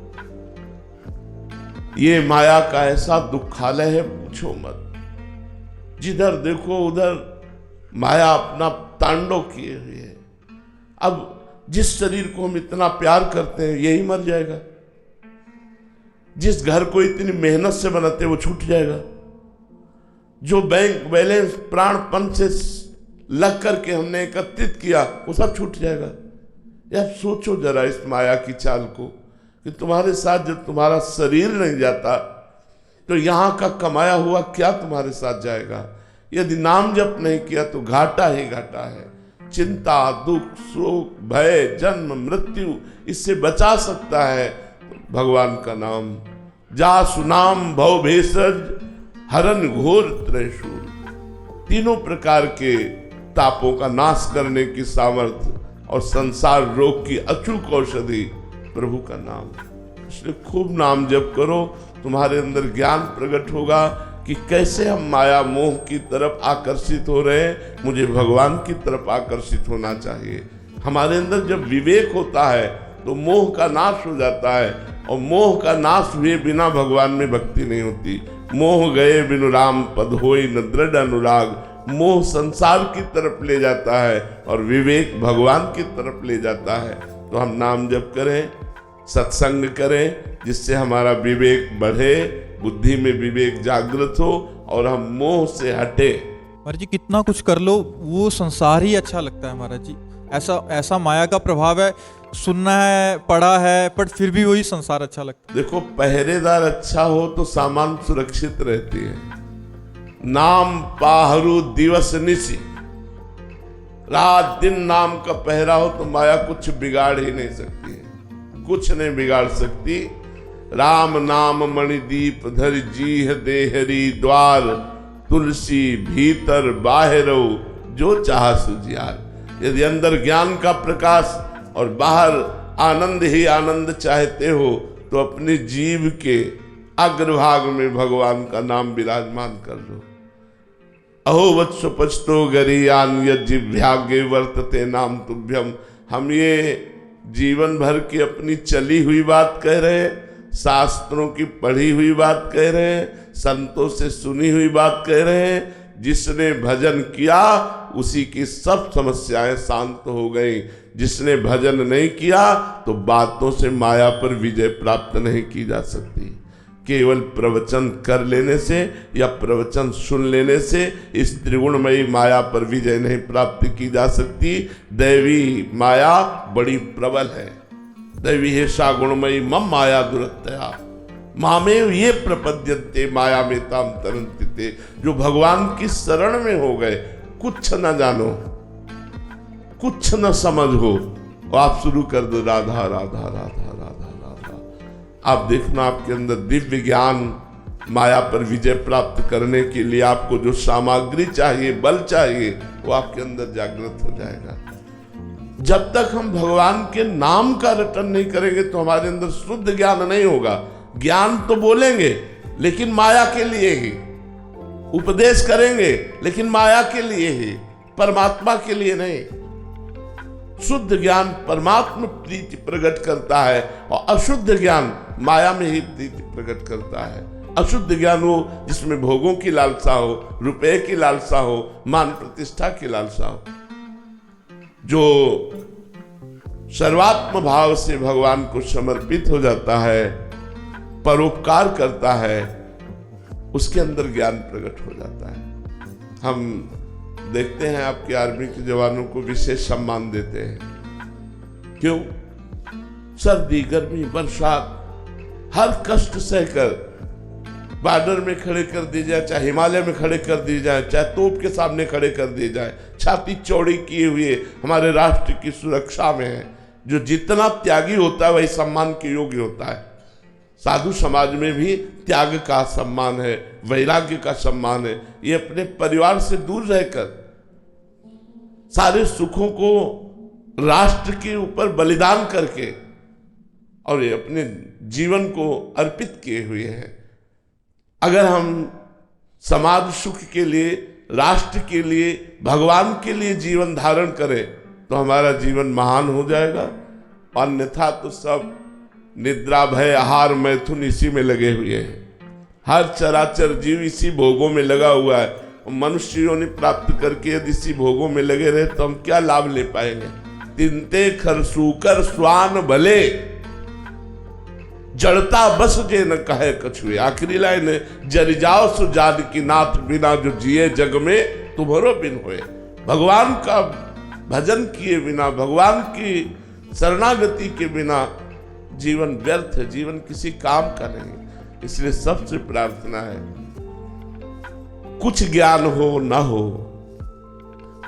ये माया का ऐसा दुखालय है, पूछो मत। जिधर देखो उधर माया अपना तांडव किए हुए है। अब जिस शरीर को हम इतना प्यार करते हैं यही मर जाएगा, जिस घर को इतनी मेहनत से बनाते हैं वो छूट जाएगा, जो बैंक बैलेंस प्राणपण से लग करके हमने एकत्रित किया वो सब छूट जाएगा। यार सोचो जरा इस माया की चाल को, कि तुम्हारे साथ जब तुम्हारा शरीर नहीं जाता तो यहां का कमाया हुआ क्या तुम्हारे साथ जाएगा। यदि नाम जप नहीं किया तो घाटा ही घाटा है। चिंता, दुख, शोक, भय, जन्म, मृत्यु, इससे बचा सकता है भगवान का नाम। जा सुनाम भव भेषज हरन घोर त्रैशूल। तीनों प्रकार के तापों का नाश करने की सामर्थ्य और संसार रोग की अचूक औषधि प्रभु का नाम। इसलिए खूब नाम जप करो, तुम्हारे अंदर ज्ञान प्रकट होगा कि कैसे हम माया मोह की तरफ आकर्षित हो रहे हैं, मुझे भगवान की तरफ आकर्षित होना चाहिए। हमारे अंदर जब विवेक होता है तो मोह का नाश हो जाता है, और मोह का नाश हुए बिना भगवान में भक्ति नहीं होती। मोह गए बिनु राम पद होई न दृढ़ अनुराग। मोह संसार की तरफ ले जाता है और विवेक भगवान की तरफ ले जाता है। तो हम नाम जप करें, सत्संग करें, जिससे हमारा विवेक बढ़े, बुद्धि में विवेक जागृत हो और हम मोह से हटे। महाराज जी कितना कुछ कर लो वो संसार ही अच्छा लगता है महाराज जी। ऐसा माया का प्रभाव है, सुनना है, पढ़ा है, पर फिर भी वही संसार अच्छा लगता है। देखो, पहरेदार अच्छा हो तो सामान सुरक्षित रहती है। नाम पाहरू दिवस निशी, रात दिन नाम का पहरा हो तो माया कुछ बिगाड़ ही नहीं सकती है, कुछ नहीं बिगाड़ सकती। राम नाम मणिदीप धर जीह देहरी द्वार, तुलसी भीतर बाहरो जो चाह सुजियार। यदि अंदर ज्ञान का प्रकाश और बाहर आनंद ही आनंद चाहते हो तो अपनी जीव के अग्रभाग में भगवान का नाम विराजमान कर लो। अहो वत्स पचतो गरियान यज्जिभ्यागे वर्तते नाम तुभ्यम। हम ये जीवन भर की अपनी चली हुई बात कह रहे हैं, शास्त्रों की पढ़ी हुई बात कह रहे हैं, संतों से सुनी हुई बात कह रहे हैं। जिसने भजन किया उसी की सब समस्याएं शांत हो गई। जिसने भजन नहीं किया तो बातों से माया पर विजय प्राप्त नहीं की जा सकती। केवल प्रवचन कर लेने से या प्रवचन सुन लेने से इस त्रिगुणमयी माया पर विजय नहीं प्राप्त की जा सकती। दैवी माया बड़ी प्रबल है। दैवी हेषा गुणमयी मम माया दुरत्या मामेव ये प्रपद्यन्ते माया में ताम तरन्ति ते। जो भगवान की शरण में हो गए, कुछ न जानो, कुछ न समझ हो, और आप शुरू कर दो राधा राधा राधा राधा राधा। आप देखना आपके अंदर दिव्य ज्ञान, माया पर विजय प्राप्त करने के लिए आपको जो सामग्री चाहिए, बल चाहिए, वो आपके अंदर जागृत हो जाएगा। जब तक हम भगवान के नाम का रटन नहीं करेंगे तो हमारे अंदर शुद्ध ज्ञान नहीं होगा। ज्ञान तो बोलेंगे लेकिन माया के लिए ही, उपदेश करेंगे लेकिन माया के लिए ही, परमात्मा के लिए नहीं। शुद्ध ज्ञान परमात्मा प्रीति प्रकट करता है और अशुद्ध ज्ञान माया में ही प्रीति प्रकट करता है। अशुद्ध ज्ञान वो जिसमें भोगों की लालसा हो, रुपए की लालसा हो, मान प्रतिष्ठा की लालसा हो। जो सर्वात्म भाव से भगवान को समर्पित हो जाता है, परोपकार करता है, उसके अंदर ज्ञान प्रकट हो जाता है। हम देखते हैं आपकी आर्मी के जवानों को विशेष सम्मान देते हैं। क्यों? सर्दी, गर्मी, बरसात, हर कष्ट सहकर बॉर्डर में खड़े कर दिए जाए, चाहे हिमालय में खड़े कर दिए जाए, चाहे तोप के सामने खड़े कर दिए जाए, छाती चौड़ी किए हुए हमारे राष्ट्र की सुरक्षा में है। जो जितना त्यागी होता है वही सम्मान के योग्य होता है। साधु समाज में भी त्याग का सम्मान है, वैराग्य का सम्मान है। ये अपने परिवार से दूर रहकर सारे सुखों को राष्ट्र के ऊपर बलिदान करके और ये अपने जीवन को अर्पित किए हुए हैं। अगर हम समाज सुख के लिए, राष्ट्र के लिए, भगवान के लिए जीवन धारण करें तो हमारा जीवन महान हो जाएगा। अन्यथा तो सब निद्रा, भय, आहार, मैथुन इसी में लगे हुए हैं। हर चराचर जीव इसी भोगों में लगा हुआ है। मनुष्यों ने प्राप्त करके यदि इसी भोगों में लगे रहे तो हम क्या लाभ ले पाएंगे? तिनते खरसूकर स्वान भले, जड़ता बस जे न कहे कछुए। आखिरी लाइन है, जर जाओ सो जान की नाथ, बिना जो जिए जग में तुम्हारो बिन होए। भगवान का भजन किए बिना, भगवान की शरणागति के बिना जीवन व्यर्थ है, जीवन किसी काम का नहीं। इसलिए सबसे प्रार्थना है, कुछ ज्ञान हो ना हो,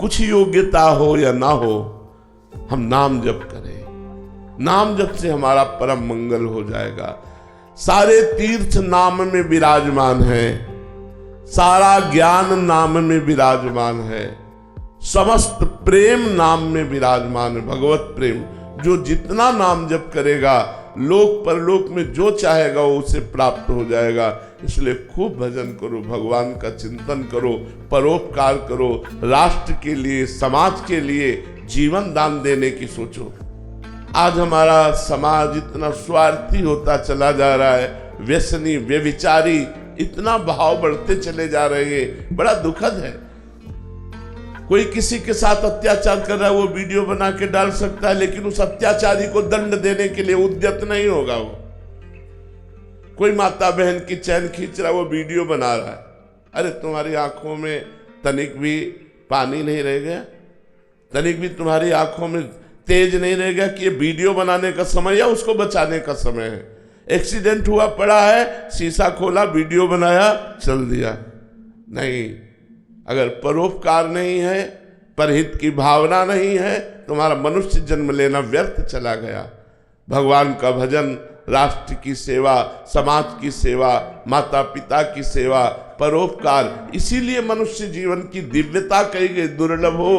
कुछ योग्यता हो या ना हो, हम नाम जप करें। नाम जप से हमारा परम मंगल हो जाएगा। सारे तीर्थ नाम में विराजमान है, सारा ज्ञान नाम में विराजमान है, समस्त प्रेम नाम में विराजमान है। भगवत प्रेम, जो जितना नाम जप करेगा लोक परलोक में जो चाहेगा वो उसे प्राप्त हो जाएगा। इसलिए खूब भजन करो, भगवान का चिंतन करो, परोपकार करो, राष्ट्र के लिए, समाज के लिए जीवन दान देने की सोचो। आज हमारा समाज इतना स्वार्थी होता चला जा रहा है, व्यसनी, व्यभिचारी, इतना भाव बढ़ते चले जा रहे हैं। बड़ा दुखद है। कोई किसी के साथ अत्याचार कर रहा है, वो वीडियो बना के डाल सकता है, लेकिन उस अत्याचारी को दंड देने के लिए उद्यत नहीं होगा वो। कोई माता बहन की चैन खींच रहा है, वो वीडियो बना रहा है। अरे तुम्हारी आंखों में तनिक भी पानी नहीं रह गया? तनिक भी तुम्हारी आंखों में तेज नहीं रह गया कि ये वीडियो बनाने का समय या उसको बचाने का समय है? एक्सीडेंट हुआ पड़ा है, शीशा खोला, वीडियो बनाया, चल दिया। नहीं, अगर परोपकार नहीं है, परहित की भावना नहीं है, तुम्हारा मनुष्य जन्म लेना व्यर्थ चला गया। भगवान का भजन, राष्ट्र की सेवा, समाज की सेवा, माता पिता की सेवा, परोपकार, इसीलिए मनुष्य जीवन की दिव्यता कही गई। दुर्लभो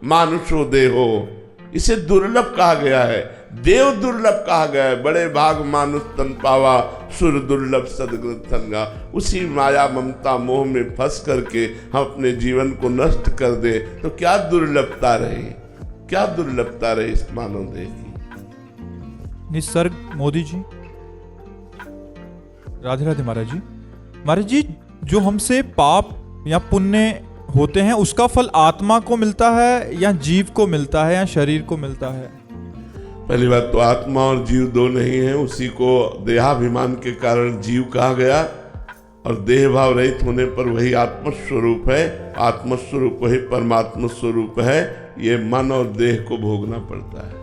मानुषो देहो, इसे दुर्लभ कहा गया है, देव दुर्लभ कहा गया है। बड़े भाग मानुष तन पावा, सुर दुर्लभ सदगुरु धनगा। उसी माया ममता मोह में फंस करके हम अपने जीवन को नष्ट कर दे तो क्या दुर्लभता रही, क्या दुर्लभता रही इस मानव देह की। निसर्ग मोदी जी, राधे राधे महाराज जी। महाराज जी, जो हमसे पाप या पुण्य होते हैं उसका फल आत्मा को मिलता है या जीव को मिलता है या शरीर को मिलता है? पहली बात तो आत्मा और जीव दो नहीं है, उसी को देहाभिमान के कारण जीव कहा गया और देह भाव रहित होने पर वही आत्मस्वरूप है। आत्मस्वरूप वही परमात्मा स्वरूप है। ये मन और देह को भोगना पड़ता है।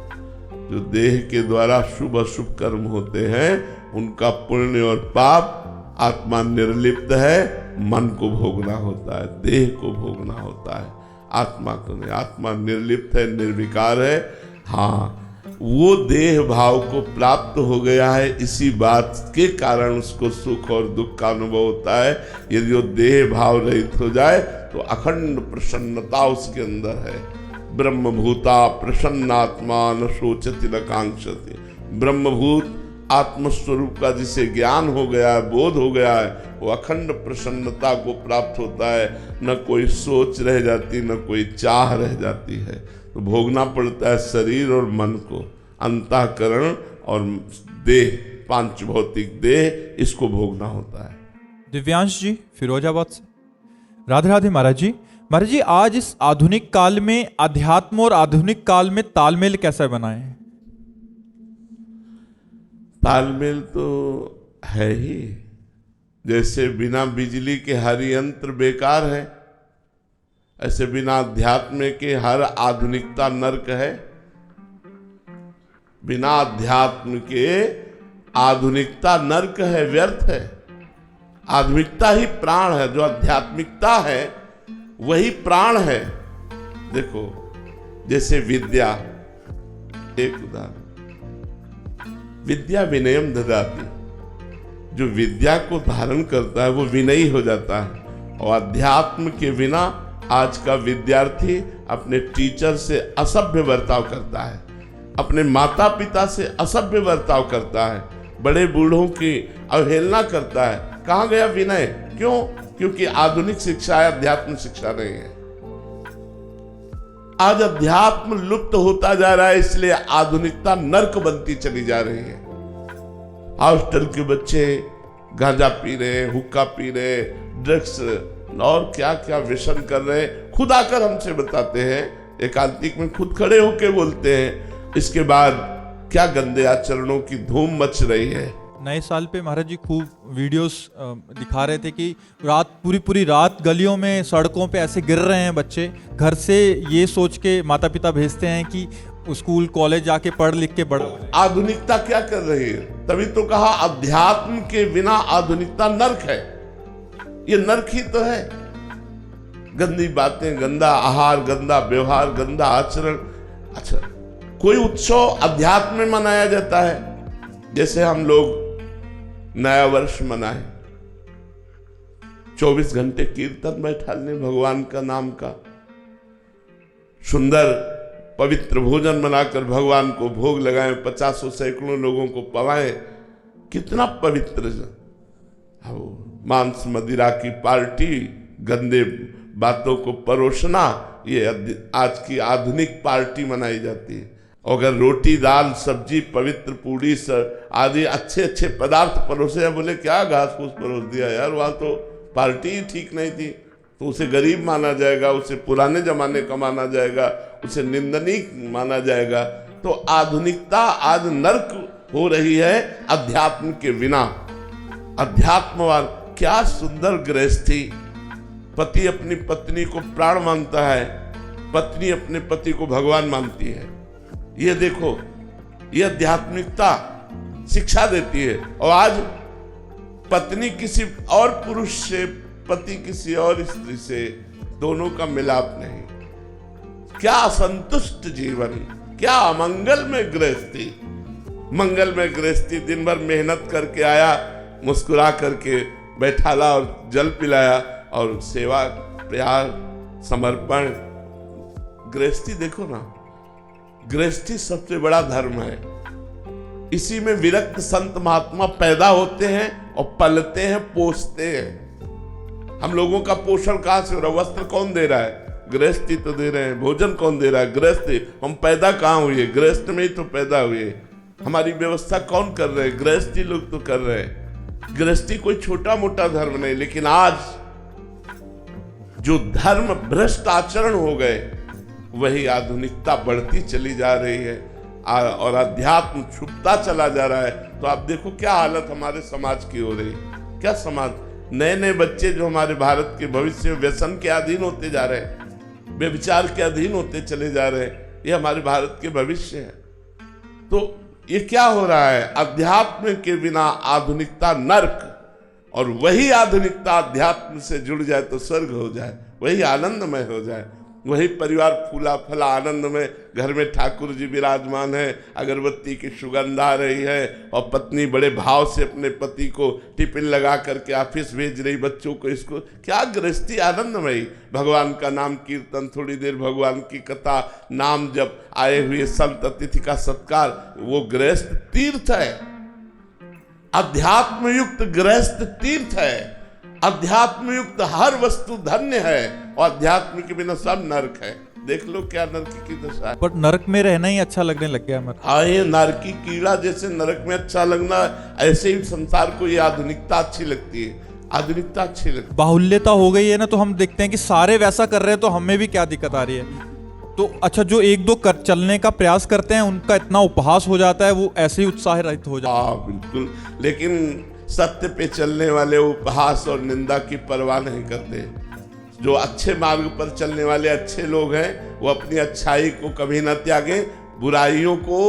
जो देह के द्वारा शुभ अशुभ कर्म होते हैं उनका पुण्य और पाप, आत्मा निर्लिप्त है, मन को भोगना होता है, देह को भोगना होता है, आत्मा को नहीं। आत्मा निर्लिप्त है, निर्विकार है। हाँ, वो देह भाव को प्राप्त हो गया है, इसी बात के कारण उसको सुख और दुख का अनुभव होता है। यदि वो देह भाव रहित हो जाए तो अखंड प्रसन्नता उसके अंदर है। ब्रह्मभूता प्रसन्नात्मा न शोचति न कांक्षति। ब्रह्मभूत आत्मस्वरूप का जिसे ज्ञान हो गया है, बोध हो गया है, वो अखंड प्रसन्नता को प्राप्त होता है। न कोई सोच रह जाती, न कोई चाह रह जाती है। तो भोगना पड़ता है शरीर और मन को, अंतःकरण और देह, पांच भौतिक देह, इसको भोगना होता है। दिव्यांश जी फिरोजाबाद से, राधे राधे महाराज जी। महाराज जी, आज इस आधुनिक काल में अध्यात्म और आधुनिक काल में तालमेल कैसे बनाएं? तालमेल तो है ही। जैसे बिना बिजली के हर यंत्र बेकार है, ऐसे बिना अध्यात्म के हर आधुनिकता नर्क है। बिना अध्यात्म के आधुनिकता नर्क है, व्यर्थ है। आधुनिकता ही प्राण है, जो आध्यात्मिकता है वही प्राण है। देखो जैसे विद्या, एक उदाहरण, विद्या विनयम ददाति, जो विद्या को धारण करता है वो विनयी हो जाता है। और अध्यात्म के बिना आज का विद्यार्थी अपने टीचर से असभ्य बर्ताव करता है, अपने माता पिता से असभ्य बर्ताव करता है, बड़े बूढ़ों की अवहेलना करता है। कहाँ गया विनय? क्यों? क्योंकि आधुनिक शिक्षा है, अध्यात्म शिक्षा नहीं है। आज अध्यात्म लुप्त होता जा रहा है, इसलिए आधुनिकता नर्क बनती चली जा रही है। हॉस्टल के बच्चे गांजा पी रहे, हुक्का पी रहे, ड्रग्स और क्या क्या व्यसन कर रहे हैं, खुद आकर हमसे बताते हैं, एकांतिक में खुद खड़े होके बोलते हैं। इसके बाद क्या गंदे आचरणों की धूम मच रही है। नए साल पे महाराज जी खूब वीडियोस दिखा रहे थे कि पूरी रात गलियों में, सड़कों पे ऐसे गिर रहे हैं बच्चे। घर से ये सोच के माता पिता भेजते हैं कि स्कूल कॉलेज जाके पढ़ लिख के बड़ा। आधुनिकता क्या कर रही है? तभी तो कहा अध्यात्म के बिना आधुनिकता नर्क है। ये नर्क ही तो है। गंदी बातें, गंदा आहार, गंदा व्यवहार, गंदा आचरण। अच्छा, कोई उत्सव अध्यात्म में मनाया जाता है, जैसे हम लोग नया वर्ष मनाए, 24 घंटे कीर्तन बैठा लें भगवान का नाम का, सुंदर पवित्र भोजन बनाकर भगवान को भोग लगाएं, 50 सैकड़ों लोगों को पवाएं, कितना पवित्र। मांस मदिरा की पार्टी, गंदे बातों को परोसना, ये आज की आधुनिक पार्टी मनाई जाती है। अगर रोटी दाल सब्जी पवित्र पूड़ी आदि अच्छे अच्छे पदार्थ परोसे हैं, बोले क्या घास फूस परोस दिया यार, वहां तो पार्टी ही ठीक नहीं थी, तो उसे गरीब माना जाएगा, उसे पुराने जमाने का माना जाएगा, उसे निंदनीय माना जाएगा। तो आधुनिकता आज नर्क हो रही है अध्यात्म के बिना। अध्यात्मवान, क्या सुंदर गृहस्थी। पति अपनी पत्नी को प्राण मानता है, पत्नी अपने पति को भगवान मानती है। ये देखो, ये आध्यात्मिकता शिक्षा देती है। और आज पत्नी किसी और पुरुष से, पति किसी और स्त्री से, दोनों का मिलाप नहीं। क्या असंतुष्ट जीवन, क्या अमंगल में गृहस्थी। मंगल में गृहस्थी, दिन भर मेहनत करके आया, मुस्कुरा करके बैठाला और जल पिलाया, और सेवा प्यार समर्पण। गृहस्थी देखो ना, गृहस्थी सबसे बड़ा धर्म है। इसी में विरक्त संत महात्मा पैदा होते हैं और पलते हैं, पोसते हैं। हम लोगों का पोषण कहां से हो रहा है? वस्त्र कौन दे रहा है? गृहस्थी तो दे रहे हैं। भोजन कौन दे रहा है? गृहस्थी। हम पैदा कहां हुए? गृहस्थ में ही तो पैदा हुए। हमारी व्यवस्था कौन कर रहे हैं? गृहस्थी लोग तो कर रहे हैं। गृहस्थी कोई छोटा मोटा धर्म नहीं, लेकिन आज जो धर्म भ्रष्ट आचरण हो गए, वही आधुनिकता बढ़ती चली जा रही है और अध्यात्म छुपता चला जा रहा है। तो आप देखो क्या हालत हमारे समाज की हो रही है। क्या समाज, नए नए बच्चे जो हमारे भारत के भविष्य में व्यसन के अधीन होते जा रहे हैं, व्यभिचार के अधीन होते चले जा रहे हैं, ये हमारे भारत के भविष्य है। तो ये क्या हो रहा है? अध्यात्म के बिना आधुनिकता नर्क, और वही आधुनिकता अध्यात्म से जुड़ जाए तो स्वर्ग हो जाए, वही आनंदमय हो जाए, वही परिवार फूला फला आनंद में, घर में ठाकुर जी विराजमान है, अगरबत्ती की सुगंध आ रही है, और पत्नी बड़े भाव से अपने पति को टिफिन लगा करके ऑफिस भेज रही, बच्चों को इसको। क्या गृहस्थी आनंदमयी। भगवान का नाम कीर्तन, थोड़ी देर भगवान की कथा, नाम जब, आए हुए संत अतिथि का सत्कार, वो गृहस्थ तीर्थ है। अध्यात्म युक्त गृहस्थ तीर्थ है। अध्यात्म युक्त हर वस्तु धन्य है, और अध्यात्म के बिना सब नरक है। देख लो क्या नरक की दशा है। पर नरक में रहना ही अच्छा लगने लग गया मेरे। आए नरकी कीड़ा जैसे नरक में अच्छा लगना, ऐसे ही संसार को ये आधुनिकता अच्छी लगती है। आधुनिकता अच्छी लगती है। बाहुल्यता हो गई है ना, तो हम देखते हैं कि सारे वैसा कर रहे हैं, तो हमें भी क्या दिक्कत आ रही है। तो अच्छा, जो एक दो चलने का प्रयास करते हैं, उनका इतना उपहास हो जाता है, वो ऐसे ही उत्साह रहित हो जाता है। बिल्कुल। लेकिन सत्य पे चलने वाले उपहास और निंदा की परवाह नहीं करते। जो अच्छे मार्ग पर चलने वाले अच्छे लोग हैं वो अपनी अच्छाई को कभी न त्यागें, बुराइयों को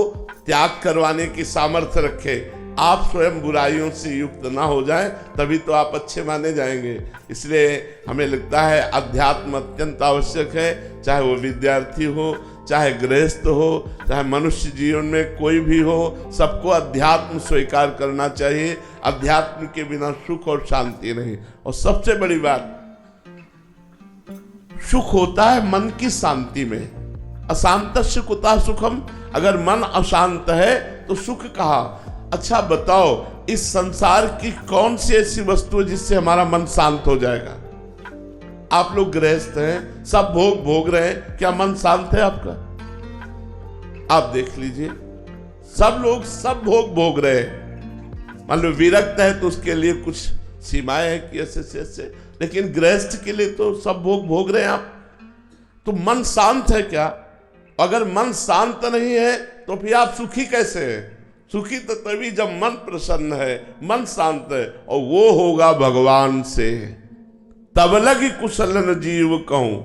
त्याग करवाने की सामर्थ्य रखें। आप स्वयं बुराइयों से युक्त ना हो जाएं, तभी तो आप अच्छे माने जाएंगे। इसलिए हमें लगता है अध्यात्म अत्यंत आवश्यक है, चाहे वो विद्यार्थी हो, चाहे गृहस्थ हो, चाहे मनुष्य जीवन में कोई भी हो, सबको अध्यात्म स्वीकार करना चाहिए। अध्यात्म के बिना सुख और शांति नहीं। और सबसे बड़ी बात, सुख होता है मन की शांति में। अशांतस्य कुतः सुखम, अगर मन अशांत है तो सुख कहाँ। अच्छा बताओ, इस संसार की कौन सी ऐसी वस्तु है जिससे हमारा मन शांत हो जाएगा? आप लोग गृहस्थ हैं, सब भोग भोग रहे हैं, क्या मन शांत है आपका? आप देख लीजिए, सब लोग सब भोग भोग रहे हैं। मान लो विरक्त है तो उसके लिए कुछ सीमाएं हैं कि ऐसे, लेकिन गृहस्थ के लिए तो सब भोग भोग रहे हैं आप। तो मन शांत है क्या? अगर मन शांत नहीं है तो फिर आप सुखी कैसे हैं? सुखी तो तभी जब मन प्रसन्न है, मन शांत है, और वो होगा भगवान से। तब लगी कुशलन जीव कहूं,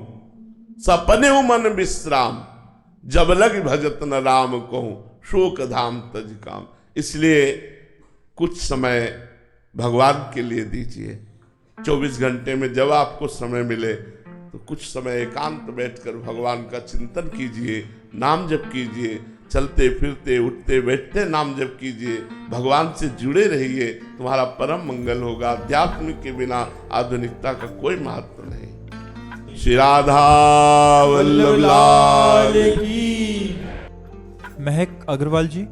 सपने मन विश्राम, जब लगी भजत न राम कहूं, शोक धाम तज काम। इसलिए कुछ समय भगवान के लिए दीजिए। 24 घंटे में जब आपको समय मिले तो कुछ समय एकांत बैठकर भगवान का चिंतन कीजिए, नाम जप कीजिए, चलते फिरते उठते बैठते नाम जप कीजिए, भगवान से जुड़े रहिए, तुम्हारा परम मंगल होगा। अध्यात्म के बिना आधुनिकता का कोई महत्व नहीं। श्री राधा वल्लभ लाल की। महक अग्रवाल जी,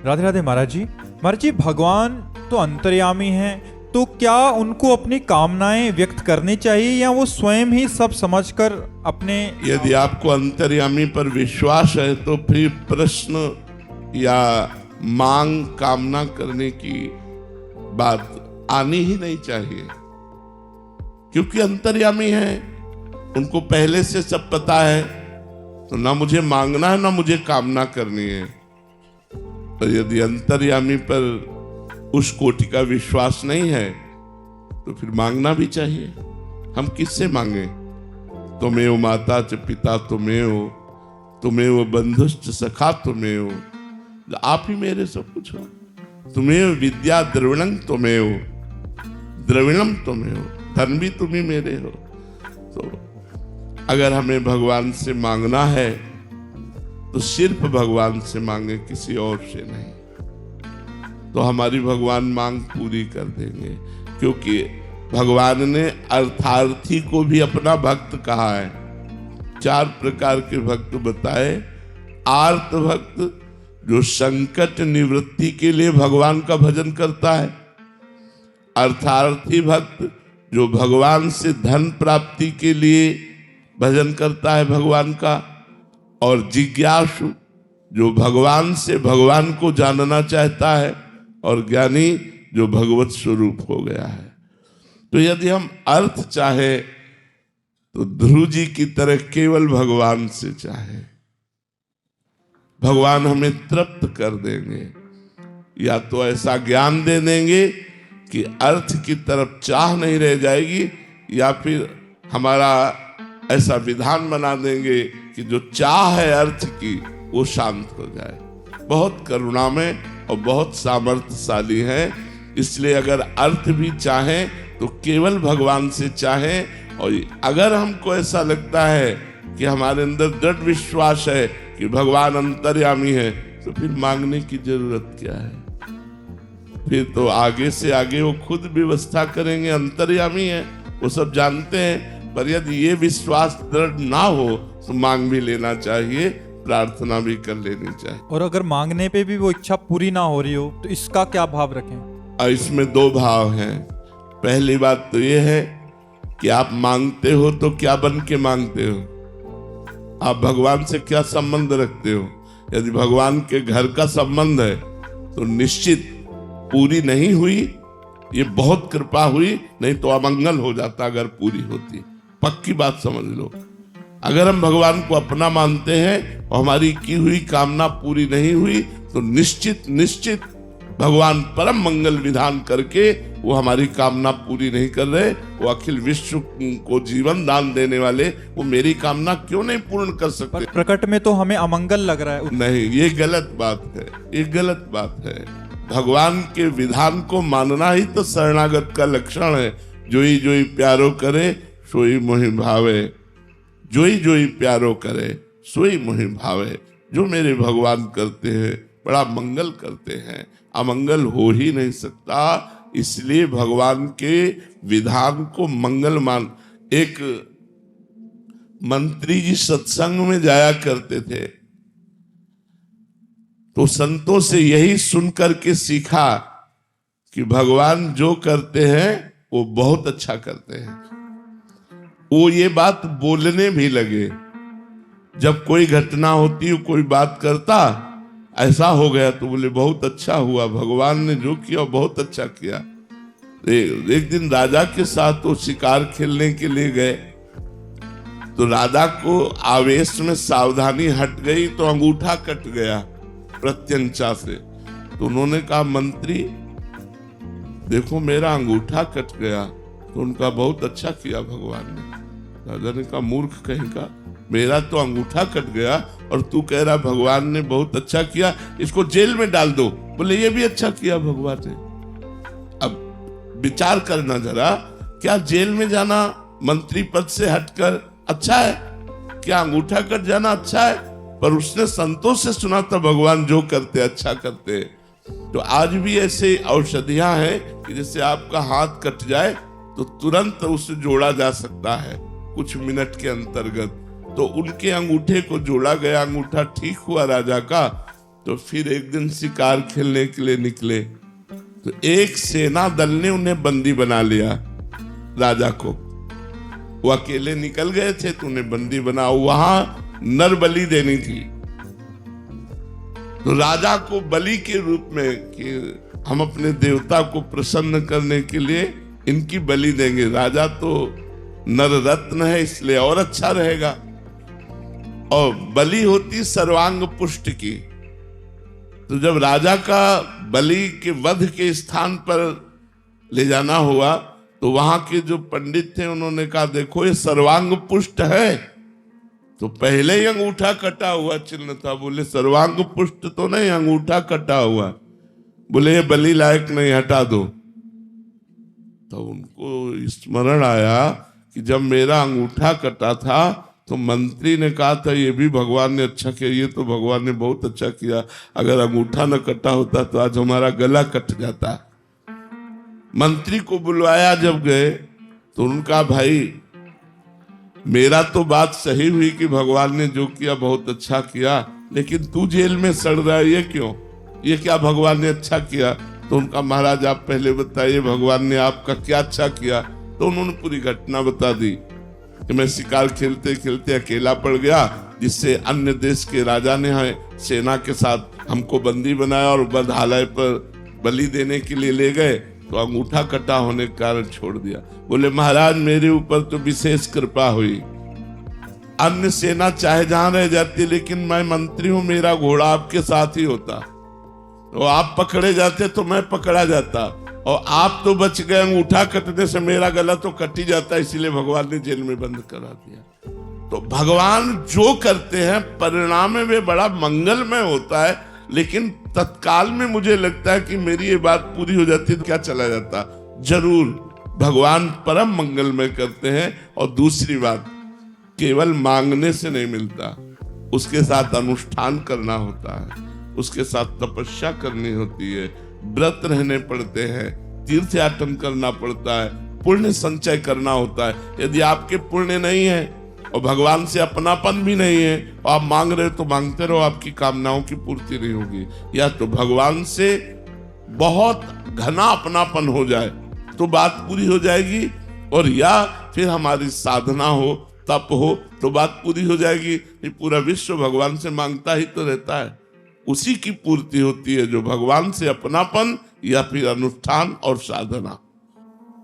राधे राधे महाराज जी। महाराज जी, भगवान तो अंतर्यामी हैं, तो क्या उनको अपनी कामनाएं व्यक्त करनी चाहिए या वो स्वयं ही सब समझकर अपने? यदि आपको अंतर्यामी पर विश्वास है तो फिर प्रश्न या मांग कामना करने की बात आनी ही नहीं चाहिए, क्योंकि अंतर्यामी है, उनको पहले से सब पता है। तो ना मुझे मांगना है ना मुझे कामना करनी है। तो यदि अंतर्यामी पर उस कोटि का विश्वास नहीं है तो फिर मांगना भी चाहिए। हम किससे मांगे? तुमेव माता च पिता तुमेव बंधुश्च सखा तुमेव, आप ही मेरे सब कुछ हो। तुमेव विद्या द्रविणम तुमेव, धन भी तुम ही मेरे हो। तो अगर हमें भगवान से मांगना है तो सिर्फ भगवान से मांगे, किसी और से नहीं। तो हमारी भगवान मांग पूरी कर देंगे, क्योंकि भगवान ने अर्थार्थी को भी अपना भक्त कहा है। 4 प्रकार के भक्त बताए। आर्त भक्त, जो संकट निवृत्ति के लिए भगवान का भजन करता है। अर्थार्थी भक्त, जो भगवान से धन प्राप्ति के लिए भजन करता है भगवान का। और जिज्ञासु, जो भगवान से भगवान को जानना चाहता है। और ज्ञानी, जो भगवत स्वरूप हो गया है। तो यदि हम अर्थ चाहे तो ध्रुव जी की तरह केवल भगवान से चाहे, भगवान हमें तृप्त कर देंगे। या तो ऐसा ज्ञान दे देंगे कि अर्थ की तरफ चाह नहीं रह जाएगी, या फिर हमारा ऐसा विधान बना देंगे कि जो चाह है अर्थ की वो शांत हो जाए। बहुत करुणामय और बहुत सामर्थ्यशाली है। इसलिए अगर अर्थ भी चाहें तो केवल भगवान से चाहें। और अगर हमको ऐसा लगता है कि हमारे अंदर दृढ़ विश्वास है कि भगवान अंतर्यामी है, तो फिर मांगने की जरूरत क्या है? फिर तो आगे से आगे वो खुद व्यवस्था करेंगे। अंतर्यामी है, वो सब जानते हैं। पर यदि ये विश्वास दृढ़ ना हो तो मांग भी लेना चाहिए, प्रार्थना भी कर लेनी चाहिए। और अगर मांगने पे भी वो इच्छा पूरी ना हो रही हो तो इसका क्या भाव रखें? इसमें 2 भाव हैं। पहली बात तो ये है कि आप मांगते हो तो क्या बन के मांगते हो? आप भगवान से क्या संबंध रखते हो? यदि भगवान के घर का संबंध है तो निश्चित पूरी नहीं हुई, ये बहुत कृपा हुई, नहीं तो अमंगल हो जाता अगर पूरी होती। पक्की बात समझ लो। अगर हम भगवान को अपना मानते हैं और हमारी की हुई कामना पूरी नहीं हुई तो निश्चित भगवान परम मंगल विधान करके वो हमारी कामना पूरी नहीं कर रहे। वो अखिल विश्व को जीवन दान देने वाले वो मेरी कामना क्यों नहीं पूर्ण कर सकते? प्रकट में तो हमें अमंगल लग रहा है। नहीं, ये गलत बात है, ये गलत बात है। भगवान के विधान को मानना ही तो शरणागत का लक्षण है। जोई जोई प्यारो करे सोई मोहि भावे, जोई जोई प्यारो करे सोई मोहि भावे। जो मेरे भगवान करते हैं बड़ा मंगल करते हैं, अमंगल हो ही नहीं सकता। इसलिए भगवान के विधान को मंगल मान। एक मंत्री जी सत्संग में जाया करते थे तो संतों से यही सुनकर के सीखा कि भगवान जो करते हैं वो बहुत अच्छा करते हैं। वो ये बात बोलने भी लगे। जब कोई घटना होती, कोई बात करता, ऐसा हो गया तो बोले बहुत अच्छा हुआ, भगवान ने जो किया बहुत अच्छा किया। एक दिन राजा के साथ वो शिकार खेलने के लिए गए तो राजा को आवेश में सावधानी हट गई तो अंगूठा कट गया प्रत्यंचा से। तो उन्होंने कहा मंत्री देखो मेरा अंगूठा कट गया। तो उनका बहुत अच्छा किया भगवान ने। राजा ने कहा मूर्ख कहीं का, मेरा तो अंगूठा कट गया और तू कह रहा भगवान ने बहुत अच्छा किया, इसको जेल में डाल दो। बोले ये भी अच्छा किया भगवान ने। अब विचार करना जरा, क्या जेल में जाना मंत्री पद से हटकर अच्छा है? क्या अंगूठा कट जाना अच्छा है? पर उसने संतों से सुना था भगवान जो करते अच्छा करते। तो आज भी ऐसे औषधियां हैं कि जैसे आपका हाथ कट जाए तो तुरंत उसे जोड़ा जा सकता है कुछ मिनट के अंतर्गत। तो उनके अंगूठे को जोड़ा गया, अंगूठा ठीक हुआ राजा का। तो फिर एक दिन शिकार खेलने के लिए निकले तो एक सेना दल ने उन्हें बंदी बना लिया राजा को। वो अकेले निकल गए थे तो उन्हें बंदी बना, वहां नर बलि देनी थी। तो राजा को बलि के रूप में कि हम अपने देवता को प्रसन्न करने के लिए इनकी बलि देंगे। राजा तो नर रत्न है इसलिए और अच्छा रहेगा। और बलि होती सर्वांग पुष्ट की। तो जब राजा का बलि के वध के स्थान पर ले जाना हुआ तो वहां के जो पंडित थे उन्होंने कहा देखो ये सर्वांग पुष्ट है। तो पहले ही अंगूठा कटा हुआ चिन्ह था। बोले सर्वांग पुष्ट तो नहीं, अंगूठा कटा हुआ। बोले ये बलि लायक नहीं, हटा दो। तो उनको स्मरण आया कि जब मेरा अंगूठा कटा था तो मंत्री ने कहा था ये भी भगवान ने अच्छा किया, ये तो भगवान ने बहुत अच्छा किया। अगर अंगूठा न कटा होता तो आज हमारा गला कट जाता। मंत्री को बुलवाया, जब गए तो उनका भाई मेरा तो बात सही हुई कि भगवान ने जो किया बहुत अच्छा किया, लेकिन तू जेल में सड़ रहा है ये क्यों? ये क्या भगवान ने अच्छा किया? तो उनका महाराज आप पहले बताइए भगवान ने आपका क्या अच्छा किया। तो उन्होंने पूरी घटना बता दी कि मैं शिकार खेलते खेलते अकेला पड़ गया, जिससे अन्य देश के राजा ने सेना के साथ हमको बंदी बनाया और बदहालय पर बलि देने के लिए ले गए। तो अंगूठा कटा होने के कारण छोड़ दिया। बोले महाराज मेरे ऊपर तो विशेष कृपा हुई। अन्य सेना चाहे जहां रह जाती लेकिन मैं मंत्री हूं, मेरा घोड़ा आपके साथ ही होता। तो आप पकड़े जाते तो मैं पकड़ा जाता, और आप तो बच गए। अंगूठा कटने से मेरा गला तो कट ही जाता, इसीलिए भगवान ने जेल में बंद करा दिया। तो भगवान जो करते हैं परिणाम में वे बड़ा मंगलमय होता है। लेकिन तत्काल में मुझे लगता है कि मेरी ये बात पूरी हो जाती तो क्या चला जाता। जरूर भगवान परम मंगलमय करते हैं। और दूसरी बात, केवल मांगने से नहीं मिलता, उसके साथ अनुष्ठान करना होता है, उसके साथ तपस्या करनी होती है, व्रत रहने पड़ते हैं, तीर्थ याटन करना पड़ता है, पुण्य संचय करना होता है। यदि आपके पुण्य नहीं है और भगवान से अपनापन भी नहीं है और आप मांग रहे हो तो मांगते रहो, आपकी कामनाओं की पूर्ति नहीं होगी। या तो भगवान से बहुत घना अपनापन हो जाए तो बात पूरी हो जाएगी, और या फिर हमारी साधना हो, तप हो तो बात पूरी हो जाएगी। ये पूरा विश्व भगवान से मांगता ही तो रहता है, उसी की पूर्ति होती है जो भगवान से अपनापन या फिर अनुष्ठान और साधना।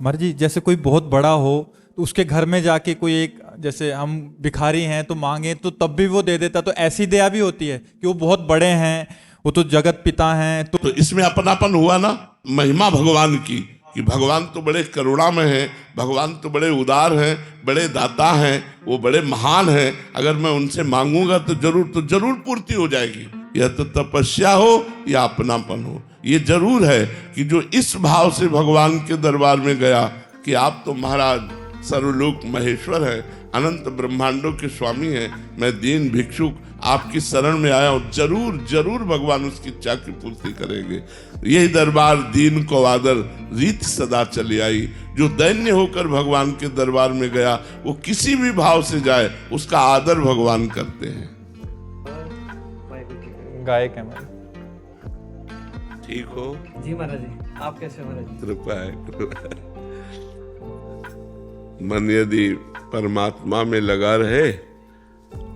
महाराज जी जैसे कोई बहुत बड़ा हो तो उसके घर में जाके कोई एक, जैसे हम भिखारी हैं तो मांगे तो तब भी वो दे देता, तो ऐसी दया भी होती है कि वो बहुत बड़े हैं वो तो जगत पिता हैं। तो इसमें अपनापन हुआ ना, महिमा भगवान की, कि भगवान तो बड़े करुणामय हैं, भगवान तो बड़े उदार हैं, बड़े दाता हैं, वो बड़े महान हैं। अगर मैं उनसे मांगूंगा तो जरूर पूर्ति हो जाएगी। यह तो तपस्या हो या अपनापन हो, ये जरूर है कि जो इस भाव से भगवान के दरबार में गया कि आप तो महाराज सर्वलोक महेश्वर हैं, अनंत ब्रह्मांडों के स्वामी हैं, मैं दीन भिक्षुक आपकी शरण में आया हूँ, जरूर भगवान उसकी इच्छा की पूर्ति करेंगे। यही दरबार दीन को आदर रीत सदा चली आई। जो दैन्य होकर भगवान के दरबार में गया, वो किसी भी भाव से जाए उसका आदर भगवान करते हैं। गायक है मैं। ठीक हो जी महाराज जी, आप कैसे हो महाराज? कृपा है। मन यदि परमात्मा में लगा रहे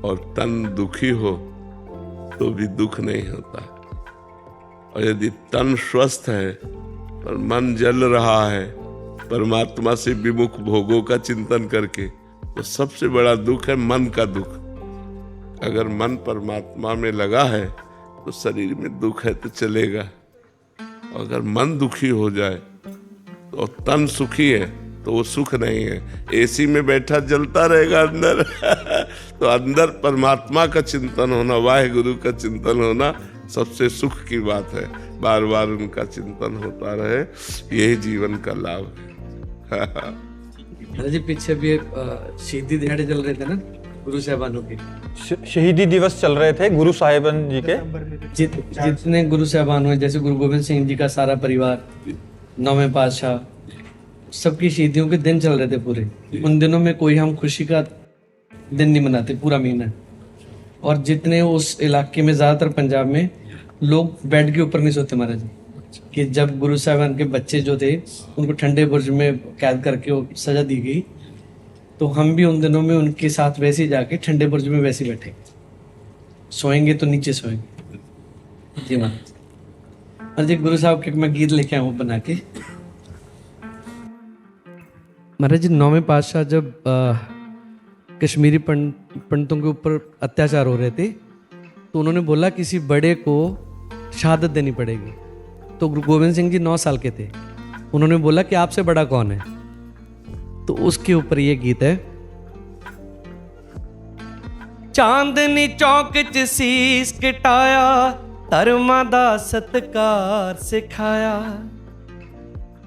और तन दुखी हो तो भी दुख नहीं होता, और यदि तन स्वस्थ है पर मन जल रहा है परमात्मा से विमुख भोगों का चिंतन करके, तो सबसे बड़ा दुख है मन का दुख। अगर मन परमात्मा में लगा है तो शरीर में दुख है तो चलेगा, अगर मन दुखी हो जाए तो तन सुखी है तो वो सुख नहीं है। एसी में बैठा जलता रहेगा अंदर तो अंदर परमात्मा का चिंतन होना, वाहेगुरु का चिंतन होना सबसे सुख की बात है। बार बार उनका चिंतन होता रहे, यही जीवन का लाभ है। महाराज जी पीछे भी शहीदी दिहाड़े चल रहे थे ना गुरु साहिबानों के, शहीदी दिवस चल रहे थे गुरु साहिबान जी के। जितने गुरु साहिबान हुए, जैसे गुरु गोविंद सिंह जी का सारा परिवार, 9वें पातशाह, सबकी शहीदियों के दिन चल रहे थे पूरे। उन दिनों में कोई हम खुशी का दिन नहीं मनाते पूरा महीना। और जितने उस इलाके में, ज्यादातर पंजाब में, लोग बेड के ऊपर नहीं सोते महाराज जी। कि जब गुरु साहिबान के बच्चे जो थे उनको ठंडे बुर्ज में कैद करके वो सजा दी गई, तो हम भी उन दिनों में उनके साथ वैसे ही जाके ठंडे बुर्ज में वैसे ही बैठे, सोएंगे तो नीचे सोएंगे। जी महाराज। और जी गुरु साहब के मैं गीत लेके आया हूँ बना के। महाराज जी 9वें पातशाह जब कश्मीरी पंडितों के ऊपर अत्याचार हो रहे थे, तो उन्होंने बोला किसी बड़े को शहादत देनी पड़ेगी। तो गुरु गोविंद सिंह जी 9 साल के थे, उन्होंने बोला कि आपसे बड़ा कौन है, तो उसके ऊपर ये गीत है। चांदनी चौक च शीस कटाया, धर्मां दा सत्कार सिखाया,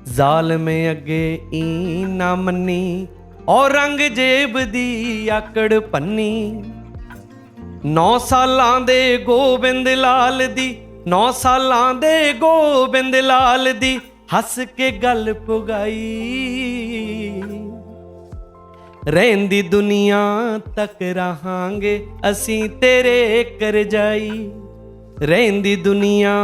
ਜ਼ਾਲਮ ਅੱਗੇ ਈ ਨਾ ਮੰਨੀ, ਔਰੰਗਜ਼ੇਬ ਦੀ ਆਕੜ ਪੰਨੀ। 9 ਸਾਲਾਂ ਦੇ ਗੋਬਿੰਦ ਲਾਲ ਦੀ, 9 ਸਾਲਾਂ ਦੇ ਗੋਬਿੰਦ ਲਾਲ ਦੀ ਹੱਸ ਕੇ ਗੱਲ ਪੁਗਾਈ। ਰਹਿੰਦੀ ਦੁਨੀਆ ਤੱਕ ਰਹਾਂਗੇ ਅਸੀਂ ਤੇਰੇ ਕਰਜਾਈ। ਰਹਿੰਦੀ ਦੁਨੀਆ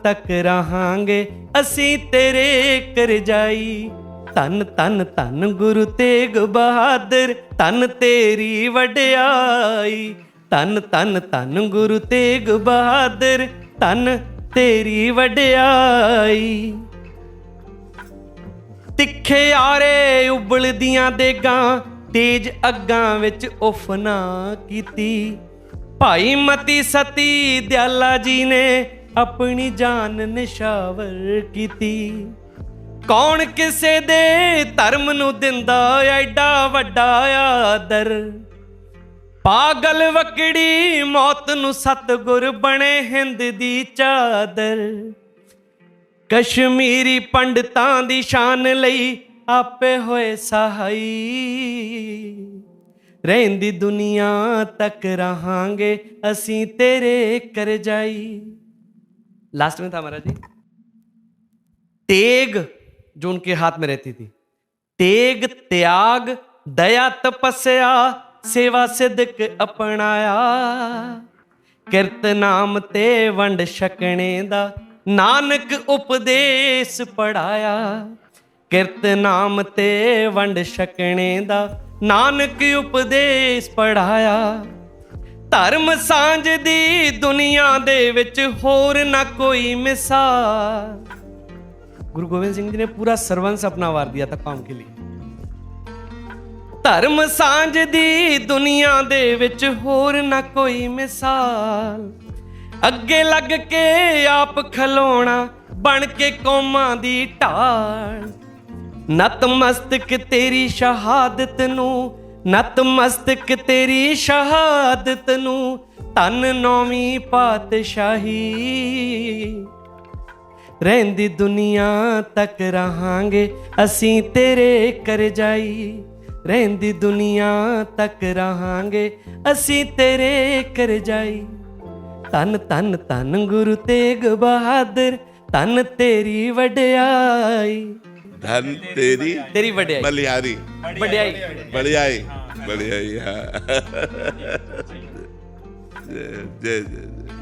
ਤੱਕ ਰਹਾਂਗੇ ਅਸੀਂ ਤੇਰੇ ਕਰਜਾਈ। ਧੰਨ ਧੰਨ ਧੰਨ ਗੁਰੂ ਤੇਗ ਬਹਾਦਰ, ਧੰਨ ਤੇਰੀ ਵਡਿਆਈ। ਧੰਨ ਧੰਨ ਧੰਨ ਗੁਰੂ ਤੇਗ ਬਹਾਦਰ, ਧੰਨ ਤੇਰੀ ਵਡਿਆਈ। ਤਿੱਖੇ ਆਰੇ ਉਬਲਦੀਆਂ ਦੇਗਾਂ, ਤੇਜ ਅੱਗਾਂ ਵਿੱਚ ਉਫ ਨਾ ਕੀਤੀ। ਭਾਈ ਮਤੀ ਸਤੀ ਦਿਆਲਾ ਜੀ ਨੇ ਆਪਣੀ ਜਾਨ ਨਿਸ਼ਾਵਰ ਕੀਤੀ। ਕੌਣ ਕਿਸੇ ਦੇ ਧਰਮ ਨੂੰ ਦਿੰਦਾ ਐਡਾ ਵੱਡਾ ਆਦਰ। ਪਾਗਲ ਵਕੜੀ ਮੌਤ ਨੂੰ ਸਤਿਗੁਰ ਬਣੇ ਹਿੰਦ ਦੀ ਚਾਦਰ। ਕਸ਼ਮੀਰੀ ਪੰਡਤਾਂ ਦੀ ਸ਼ਾਨ ਲਈ ਆਪੇ ਹੋਏ ਸਹਾਈ। ਰਹਿੰਦੀ दुनिया तक रहांगे असी तेरे करजाई। लास्ट में था महाराज जी, तेग जो उनके हाथ में रहती थी, तेग त्याग दया तपस्या सेवा सिद्क अपनाया। किरत नाम ते वंड छकने दा नानक उपदेश पढ़ाया। किरत नाम ते वंड छकने दा नानक उपदेश पढ़ाया। धर्म सांझ दी दुनिया दे विच होर ना कोई मिसाल। गुरु गोविंद सिंह जी ने पूरा सर्वंस अपना वार दिया था कौम के लिए। धर्म सांझ दी दुनिया दे विच होर ना कोई मिसाल। ਅੱਗੇ ਲੱਗ ਕੇ ਆਪ ਖਲੋਣਾ ਬਣ ਕੇ ਕੌਮਾਂ ਦੀ ਢਾਲ ਨਤਮਸਤਕ ਤੇਰੀ ਸ਼ਹਾਦਤ ਨੂੰ ਨਤਮਸਤਕ ਤੇਰੀ ਸ਼ਹਾਦਤ ਨੂੰ ਧੰਨ ਨੌਵੀਂ ਪਾਤਸ਼ਾਹੀ ਰਹਿੰਦੀ ਦੁਨੀਆ ਤੱਕ ਰਹਾਂਗੇ ਅਸੀਂ ਤੇਰੇ ਕਰਜ਼ਾਈ ਰਹਿੰਦੀ ਦੁਨੀਆ ਤੱਕ ਰਹਾਂਗੇ ਅਸੀਂ ਤੇਰੇ ਕਰਜ਼ਾਈ ਧੰਨ ਧੰਨ ਧੰਨ ਗੁਰੂ ਤੇਗ ਬਹਾਦਰ ਧੰਨ ਤੇਰੀ ਵਡਿਆਈ धन तेरी ਤੇਰੀ ਵਡਿਆਈ बलिहारी ਵਡਿਆਈ बढ़ियाई बढ़ियाई हाँ जय जय जय